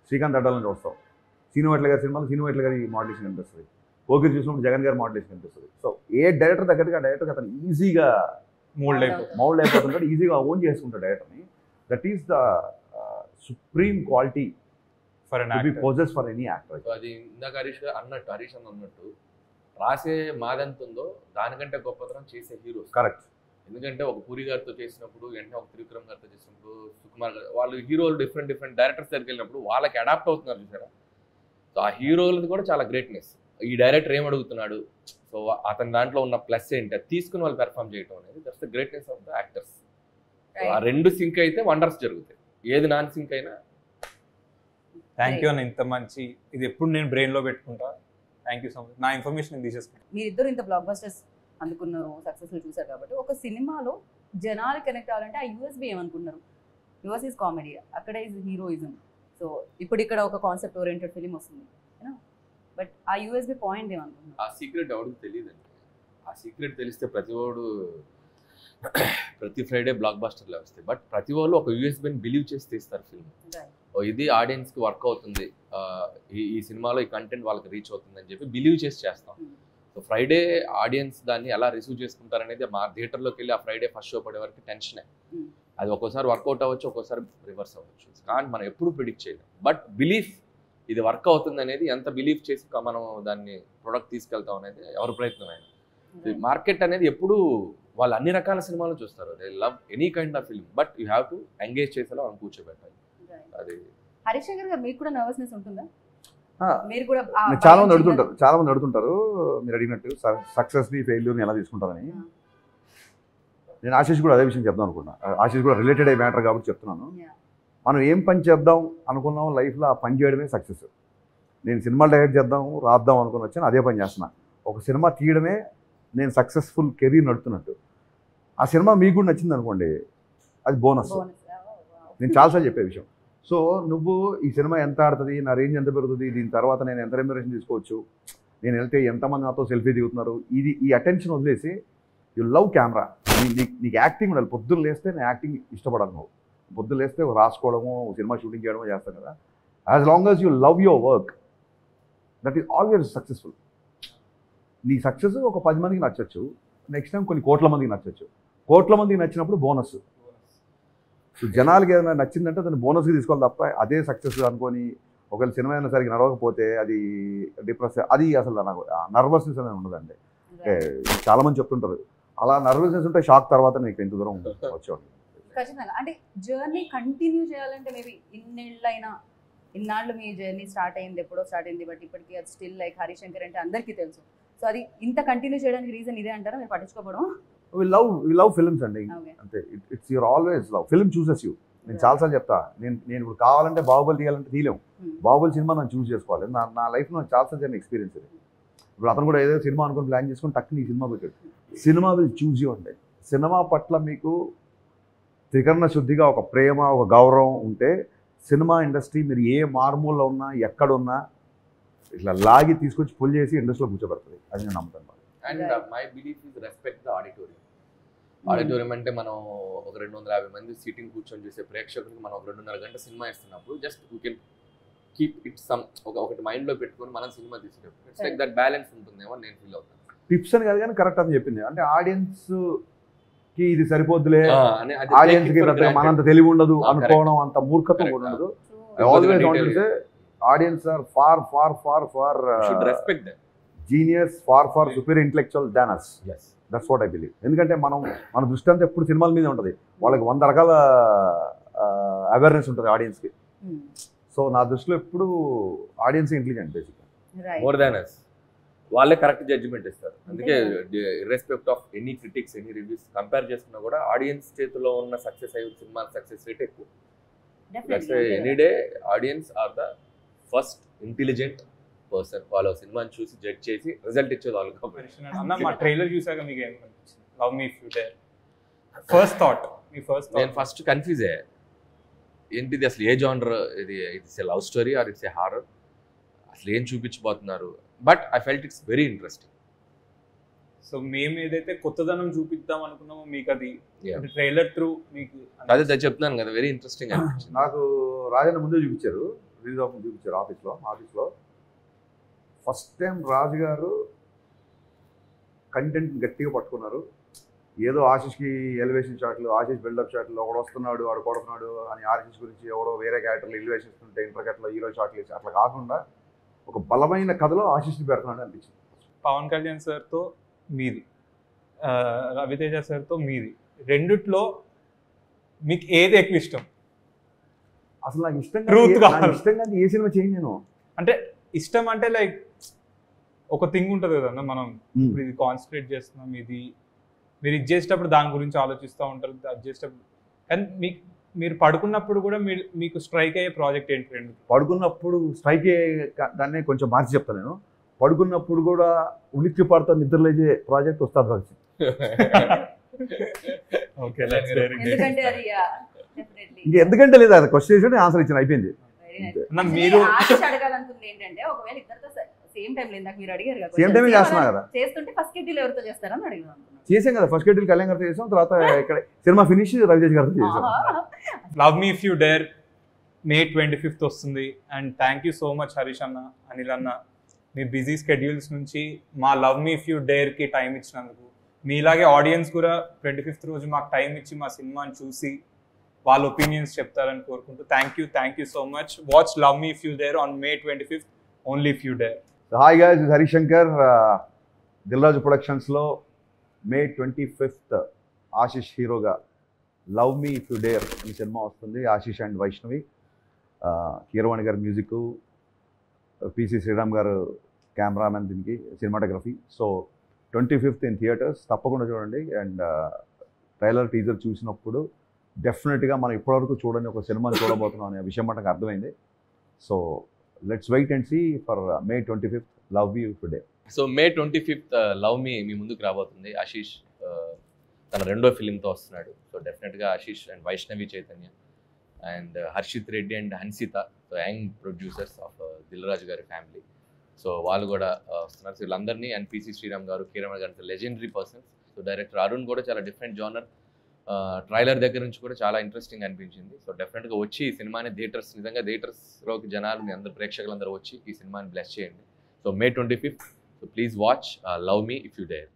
శ్రీకాంత్ అడ్డాలని చూస్తాం. సీనువెట్ల గారి సినిమాలో సీనువెట్ల గారి మోడలేషన్ కనిపిస్తుంది. ఓకే చూసినప్పుడు జగన్ గారి మోడలేషన్ కనిపిస్తుంది. సో ఏ డైరెక్టర్ దగ్గరగా డైరెక్టర్ అతను ఈజీగా మౌల్డ్ అయిపోతుంటాడు, ఈజీగా ఓన్ చేసుకుంటాడు డైరెక్టర్ని. That is the supreme quality possess for any actor. అది ఇందాక హరీష్ అన్నట్టు రాసే మాదెంత ఉందో దానికంటే గొప్పతనం చేసే హీరోస్. కరెక్ట్. ఎందుకంటే ఒక పూరి గారితో చేసినప్పుడు వెంటనే ఒక త్రివిక్రమ్ గారితో చేసినప్పుడు సుకుమార్ గారు వాళ్ళు హీరోలు డిఫరెంట్ డైరెక్టర్స్ దగ్గరికి వెళ్ళినప్పుడు వాళ్ళకి అడాప్ట్ అవుతున్నారు చూసారా. సో ఆ హీరోలది కూడా చాలా గ్రేట్నెస్. ఈ డైరెక్టర్ ఏం అడుగుతున్నాడు, సో అతని దాంట్లో ఉన్న ప్లస్ ఏంటి అది తీసుకుని వాళ్ళు పెర్ఫామ్ చేయడం అనేది that's the greatness of the actors. ఆ రెండు సింక్ అయితే వండర్స్ జరుగుతాయి, ఏది నాన్ సింక్ అయినా. థ్యాంక్ యూ అన్న, ఇంత మంచి ఇది ఎప్పుడు నేను బ్రెయిన్ లో పెట్టుకుంటా. Thank you so much. నా ఇన్ఫర్మేషన్ తీసేసుకుంటా. మీరిద్దరు ఇంత బ్లాక్ బస్టర్స్ అందుకున్నారు, సక్సెస్ఫుల్ చూసారు కాబట్టి ఒక సినిమాలో జనాలు కనెక్ట్ అవ్వాలంటే ఆ యూఎస్బీ ఏమనుకుంటున్నారు? యూఎస్ ఈజ్ కామెడీ, అక్కడ ఈజ్ హీరోయిజం. సో ఇప్పుడు ఇక్కడ ఒక కాన్సెప్ట్ ఓరియంటెడ్ ఫిలిం వస్తుంది, బట్ ఆ యూఎస్బీ పాయింట్ ఏమనుకుంటున్నారు? ఆ సీక్రెట్ ఎవరికి తెలియదండి. ఆ సీక్రెట్ తెలిస్తే ప్రతి ఫ్రైడే బ్లాక్ బస్టర్లు వస్తాయి. బట్ ప్రతి వాళ్ళు ఒక యూఎస్బీని బిలీవ్ చేసి తీస్తారు ఫిల్మ్. ఇది ఆడియన్స్కి వర్క్ అవుతుంది, ఈ సినిమాలో ఈ కంటెంట్ వాళ్ళకి రీచ్ అవుతుంది అని చెప్పి బిలీవ్ చేసి చేస్తాం. సో ఫ్రైడే ఆడియన్స్ దాన్ని ఎలా రిసీవ్ చేసుకుంటారనేది మా థియేటర్లోకి వెళ్ళి ఆ ఫ్రైడే ఫస్ట్ షో పడే వరకు టెన్షనే. అది ఒక్కోసారి వర్కౌట్ అవ్వచ్చు, ఒక్కోసారి రివర్స్ అవ్వచ్చు, కానీ మనం ఎప్పుడు ప్రిడిక్ట్ చేయలేం. బట్ బిలీఫ్ ఇది వర్క్ అవుతుంది అనేది, ఎంత బిలీవ్ చేసి మనం దాన్ని ప్రొడక్ట్ తీసుకెళ్తాం అనేది ఎవరి ప్రయత్నం అయినా. మార్కెట్ అనేది ఎప్పుడు వాళ్ళు అన్ని రకాల సినిమాలు చూస్తారు, they love any kind of film, but you have to engage చేసేలా మనం కూర్చోబెట్టాలి. అది హరిశంకర్ గారు మీకు కూడా నర్వస్నెస్ ఉంటుందా? మీరు కూడా చాలా మంది అడుగుతుంటారు మీరు అడిగినట్టు సక్సెస్ని ఫెయిల్యూర్ని ఎలా తీసుకుంటారని. నేను ఆశీష్ కూడా అదే విషయం చెప్దాం అనుకున్నా. ఆశీష్ కూడా రిలేటెడ్ అయ్యే మ్యాటర్ కాబట్టి చెప్తున్నాను. మనం ఏం పని చేద్దాం అనుకున్నాం లైఫ్లో ఆ పని చేయడమే సక్సెస్. నేను సినిమాలు డైరెక్ట్ చేద్దాం రాద్దాం అనుకుని వచ్చాను, అదే పని చేస్తున్నా. ఒక సినిమా తీయడమే నేను సక్సెస్ఫుల్ కెరీర్ నడుపుతున్నట్టు. ఆ సినిమా మీకు కూడా నచ్చింది అనుకోండి, అది బోనస్. నేను చాలాసార్లు చెప్పే విషయం. సో నువ్వు ఈ సినిమా ఎంత ఆడుతుంది, నా రేంజ్ ఎంత పెరుగుతుంది, దీని తర్వాత నేను ఎంత రెమ్యునరేషన్ తీసుకోవచ్చు, నేను వెళ్తే ఎంతమంది నాతో సెల్ఫీ దిగుతున్నారు, ఈ అటెన్షన్ వదిలేసి యు లవ్ కెమెరా. నీకు యాక్టింగ్ ఉండాలి. పొద్దున్న లేస్తే నేను యాక్టింగ్ ఇష్టపడాలి. నువ్వు పొద్దున్న లేస్తే రాసుకోవడము, సినిమా షూటింగ్ చేయడమో చేస్తాను కదా. As long as you love your work, that is always successful. నీ సక్సెస్ ఒక 10 మందికి నచ్చచ్చు, నెక్స్ట్ టైం కొన్ని కోట్ల మందికి నచ్చచ్చు. కోట్ల మందికి నచ్చినప్పుడు బోనస్. సో జనాలకి ఏదైనా నచ్చిందంటే దాన్ని బోనస్గా తీసుకోవాలి తప్ప అదే సక్సెస్ అనుకొని ఒకవేళ సినిమా అయినా సరిగ్గా నడవకపోతే అది డిప్రెస్, అది అసలు నాకు నర్వస్నెస్ అనేది ఉండదండి. చాలామంది చెప్తుంటారు అలా నర్వస్నెస్ ఉంటే షాక్ తర్వాత నీకు ఎంత దూరం వచ్చేవాడు. ఖచ్చితంగా. అంటే జర్నీ కంటిన్యూ చేయాలంటే మేబీ ఇన్నాళ్ళు మీ జర్నీ స్టార్ట్ అయింది, ఎప్పుడో స్టార్ట్ అయింది, బట్ ఇప్పటికీ అది స్టిల్ లైక్ హరిశంకర్ అంటే అందరికీ తెలుసు. సో అది ఇంత కంటిన్యూ చేయడానికి రీజన్ ఇదే అంటారా, మీరు పట్టించుకోవడం? వి లవ్ ఫిల్మ్స్ అండి, అంతే. It's your always love. Film chooses you. నేను చాలాసార్లు చెప్తా, నేను ఇప్పుడు కావాలంటే బాహుబలి తీయాలంటే తీయలేము. బాహుబలి సినిమా నన్ను చూస్ చేసుకోవాలి. నా లైఫ్లో నాకు చాలాసార్లు జరిగిన ఎక్స్పీరియన్స్ ఇది. ఇప్పుడు అతను కూడా ఏదో సినిమా అనుకుని ప్లాన్ చేసుకుని టక్కుని ఈ సినిమా పెట్టాడు. సినిమా విల్ చూజ్ యూ అంటే సినిమా పట్ల మీకు త్రికరణ శుద్ధిగా ఒక ప్రేమ, ఒక గౌరవం ఉంటే సినిమా ఇండస్ట్రీ మీరు ఏ మార్మూల్లో ఉన్నా ఎక్కడున్నా ఇట్లా లాగి తీసుకొచ్చి పుల్ చేసి ఇండస్ట్రీలో కూర్చోబెడుతుంది. అది నేను నమ్ముతాను. And my belief is respect the auditorium. Auditorium అంటే మనం ఒక 250 మంది సీటింగ్ కూర్చొని చూసే ప్రేక్షకులకు మనం ఒక 2.5 గంట సినిమా ఇస్తున్నప్పుడు just you can keep it some ఒకటి మైండ్లో పెట్టుకొని మనం సినిమా తీసేటప్పుడు ఇట్స్ లైక్ దట్ బ్యాలెన్స్ ఉంటుందేమో నేను ఫీల్ అవుతాను. టిప్స్ అని కాదు కానీ కరెక్ట్ అని చెప్పింది. అంటే ఆడియన్స్కి ఇది సరిపోద్దులే, ఆడియన్స్కి మనంత తెలివి ఉండదు అనుకోవడం, అంత మూర్ఖత్వం కూడా ఉండదు. Always want to say audience are far far far far respect them, genius, far superior intellectual than us. That's what I believe. ఎందుకంటే మన దృష్టి అంతా ఎప్పుడు సినిమాల మీద ఉంటుంది. వాళ్ళకి 100 రకాల అవేర్నెస్ ఉంటుంది ఆడియన్స్కి. సో నా దృష్టిలో ఎప్పుడు ఆడియన్స్ ఇంటెలిజెంట్ బేసిక్గా, మోర్ దాన్ us. వాళ్ళే కరెక్ట్ జడ్జిమెంట్ ఇస్తారు. అందుకే irrespect of any critics, any reviews compare చేసుకున్నా కూడా ఆడియన్స్ చేతిలో ఉన్న సక్సెస్ అయ్యే సినిమా సక్సెస్ రేట్ ఎక్కువ. Any day audience are the first intelligent person. వాళ్ళ సినిమాని చూసి జడ్జ్ చేసి రిజల్ట్ ఇచ్చేది వాళ్ళు. అన్న మా ట్రైలర్ చూసాక మీకు ఏమనిపించింది? Love me if you dare. First thought, మీ ఫస్ట్ థాట్. నేను ఫస్ట్ కన్ఫ్యూజ్ అయ్యా, ఏంటిది అసలు ఏ జానర్ ఇది? It's a love story or it's a horror? అసలు ఏం చూపించబోతున్నారు? But I felt it's very interesting. So మేము ఏదైతే కొత్తదనం చూపిద్దాం అనుకున్నామో మీకు అది ట్రైలర్ త్రూ మీకు అదే చెప్తున్నాను కదా, వెరీ ఇంట్రెస్టింగ్ అనిపించింది. నాకు రాజన్న ముందే చూపించారు, రిలీజ్ ఆఫ్ చూపించారు ఆఫీస్లో. ఫస్ట్ టైం రాజు గారు కంటెంట్ గట్టిగా పట్టుకున్నారు. ఏదో ఆశీష్కి ఎలివేషన్ షాట్లు, ఆశీష్ బిల్డప్ షాట్లు, ఒకడు వస్తున్నాడు వాడు కొడుతున్నాడు అని ఆశీష్ గురించి ఎవడో వేరే క్యారెక్టర్లు ఎలివేషన్ ఇస్తుంటే ఇంటర్కట్లో హీరో షాట్లు వేసి అట్లా కాకుండా ఒక బలమైన కథలో ఆశీష్ని పెడుతున్నాడు అనిపించింది. పవన్ కళ్యాణ్ సార్తో మీది రవితేజ సార్తో మీది, రెండిట్లో మీకు ఏది ఎక్కువ ఇష్టం? అసలు నాకు ఇష్టం Truth కావాలి. ఇష్టంగా ఏ సినిమా చేయను నేను. అంటే ఇష్టం అంటే లైక్ ఒక థింగ్ ఉంటుంది కదన్నా, మనం ఇప్పుడు ఇది కాన్సన్ట్రేట్ చేస్తున్నాం, ఇది మీరు ఇది చేసేటప్పుడు దాని గురించి ఆలోచిస్తూ ఉంటారు, అది చేసేటప్పుడు. కానీ మీరు పడుకున్నప్పుడు కూడా మీకు స్ట్రైక్ అయ్యే ప్రాజెక్ట్ ఏంటి? రెండు పడుకున్నప్పుడు స్ట్రైక్ దాన్ని కొంచెం మార్చి చెప్తాను నేను. పడుకున్నప్పుడు కూడా ఉలిక్కి పడుతూ నిద్రలేచే ప్రాజెక్ట్ ఉస్తాద్ భగత్ సింగ్. ఓకే, ఎందుకంటే అది డెఫినెట్లీ ఇంక ఎందుకంటే లేదు, అది క్వశ్చన్ ఆన్సర్ ఇచ్చిన అయిపోయింది. మీరు ఆశిష్ అడగాలనుకుంది ఏంటంటే ఒకవేళ ఇద్దరితో సేమ్ టైం లేదు, మీరు అడిగారు కదా, సేమ్ టైమే చేస్తున్నా కదా. చేస్తుంటే ఫస్ట్ షెడ్యూల్ ఎవరితో చేస్తారని అడిగాను అనుకున్నాను. చేసాం కదా, ఫస్ట్ షెడ్యూల్ కళ్యాణ్ గారితో చేసాం, తర్వాత ఇక్కడ సినిమా ఫినిష్ రవితేజ్ గారితో చేసాం. Love me if you dare May 25th వస్తుంది. And thank you so much Harish అన్న, అనిల్ అన్న, మీ బిజీ స్కెడ్యూల్స్ నుంచి మా లవ్ మీ ఇఫ్ యూ డేర్కి టైం ఇచ్చినందుకు. మీలాగే ఆడియన్స్ కూడా 25th రోజు మాకు టైం ఇచ్చి మా సినిమాని చూసి వాళ్ళ ఒపీనియన్స్ చెప్తారని కోరుకుంటూ thank you so much. Watch love me if you dare on May 25th, only if you dare. Hi guys, Harish Shankar. Dil Raju ప్రొడక్షన్స్లో May 25th ఆశిష్ హీరోగా love me if you dare ఈ సినిమా వస్తుంది. ఆశిష్ అండ్ వైష్ణవి, కీరవాణి గారి మ్యూజిక్, పిసి శ్రీరామ్ గారు cameraman, దీనికి cinematography. So 25th in theatres, తప్పకుండా చూడండి. And trailer teaser చూసినప్పుడు డెఫినెట్గా మనం ఇప్పటివరకు చూడని ఒక సినిమాని చూడబోతున్నాం అనే విషయం మనకు అర్థమైంది. So let's wait and see for May 25th love me if you dare. So May 25th love me మీ ముందుకు రాబోతుంది. ఆశీష్ తన రెండో ఫిలింతో వస్తున్నాడు. సో డెఫినెట్గా Ashish and Vaishnavi Chaitanya and Harshith Reddy and Hansitha, so young producers of Dil Raju గారి ఫ్యామిలీ, సో వాళ్ళు కూడా వస్తున్నారు. సో వీళ్ళందరినీ, అండ్ పిసి శ్రీరామ్ గారు, కీరవాణి గారు, legendary persons. So director Arun కూడా చాలా డిఫరెంట్ జానర్, ట్రైలర్ దగ్గర నుంచి కూడా చాలా ఇంట్రెస్టింగ్ అనిపించింది. సో డెఫినెట్గా వచ్చి ఈ సినిమాని నిజంగా థియేటర్స్లోకి జనాలు, మీ అందరు ప్రేక్షకులందరూ వచ్చి ఈ సినిమాని బ్లెస్ చేయండి. So May 25th, so please watch love me if you dare.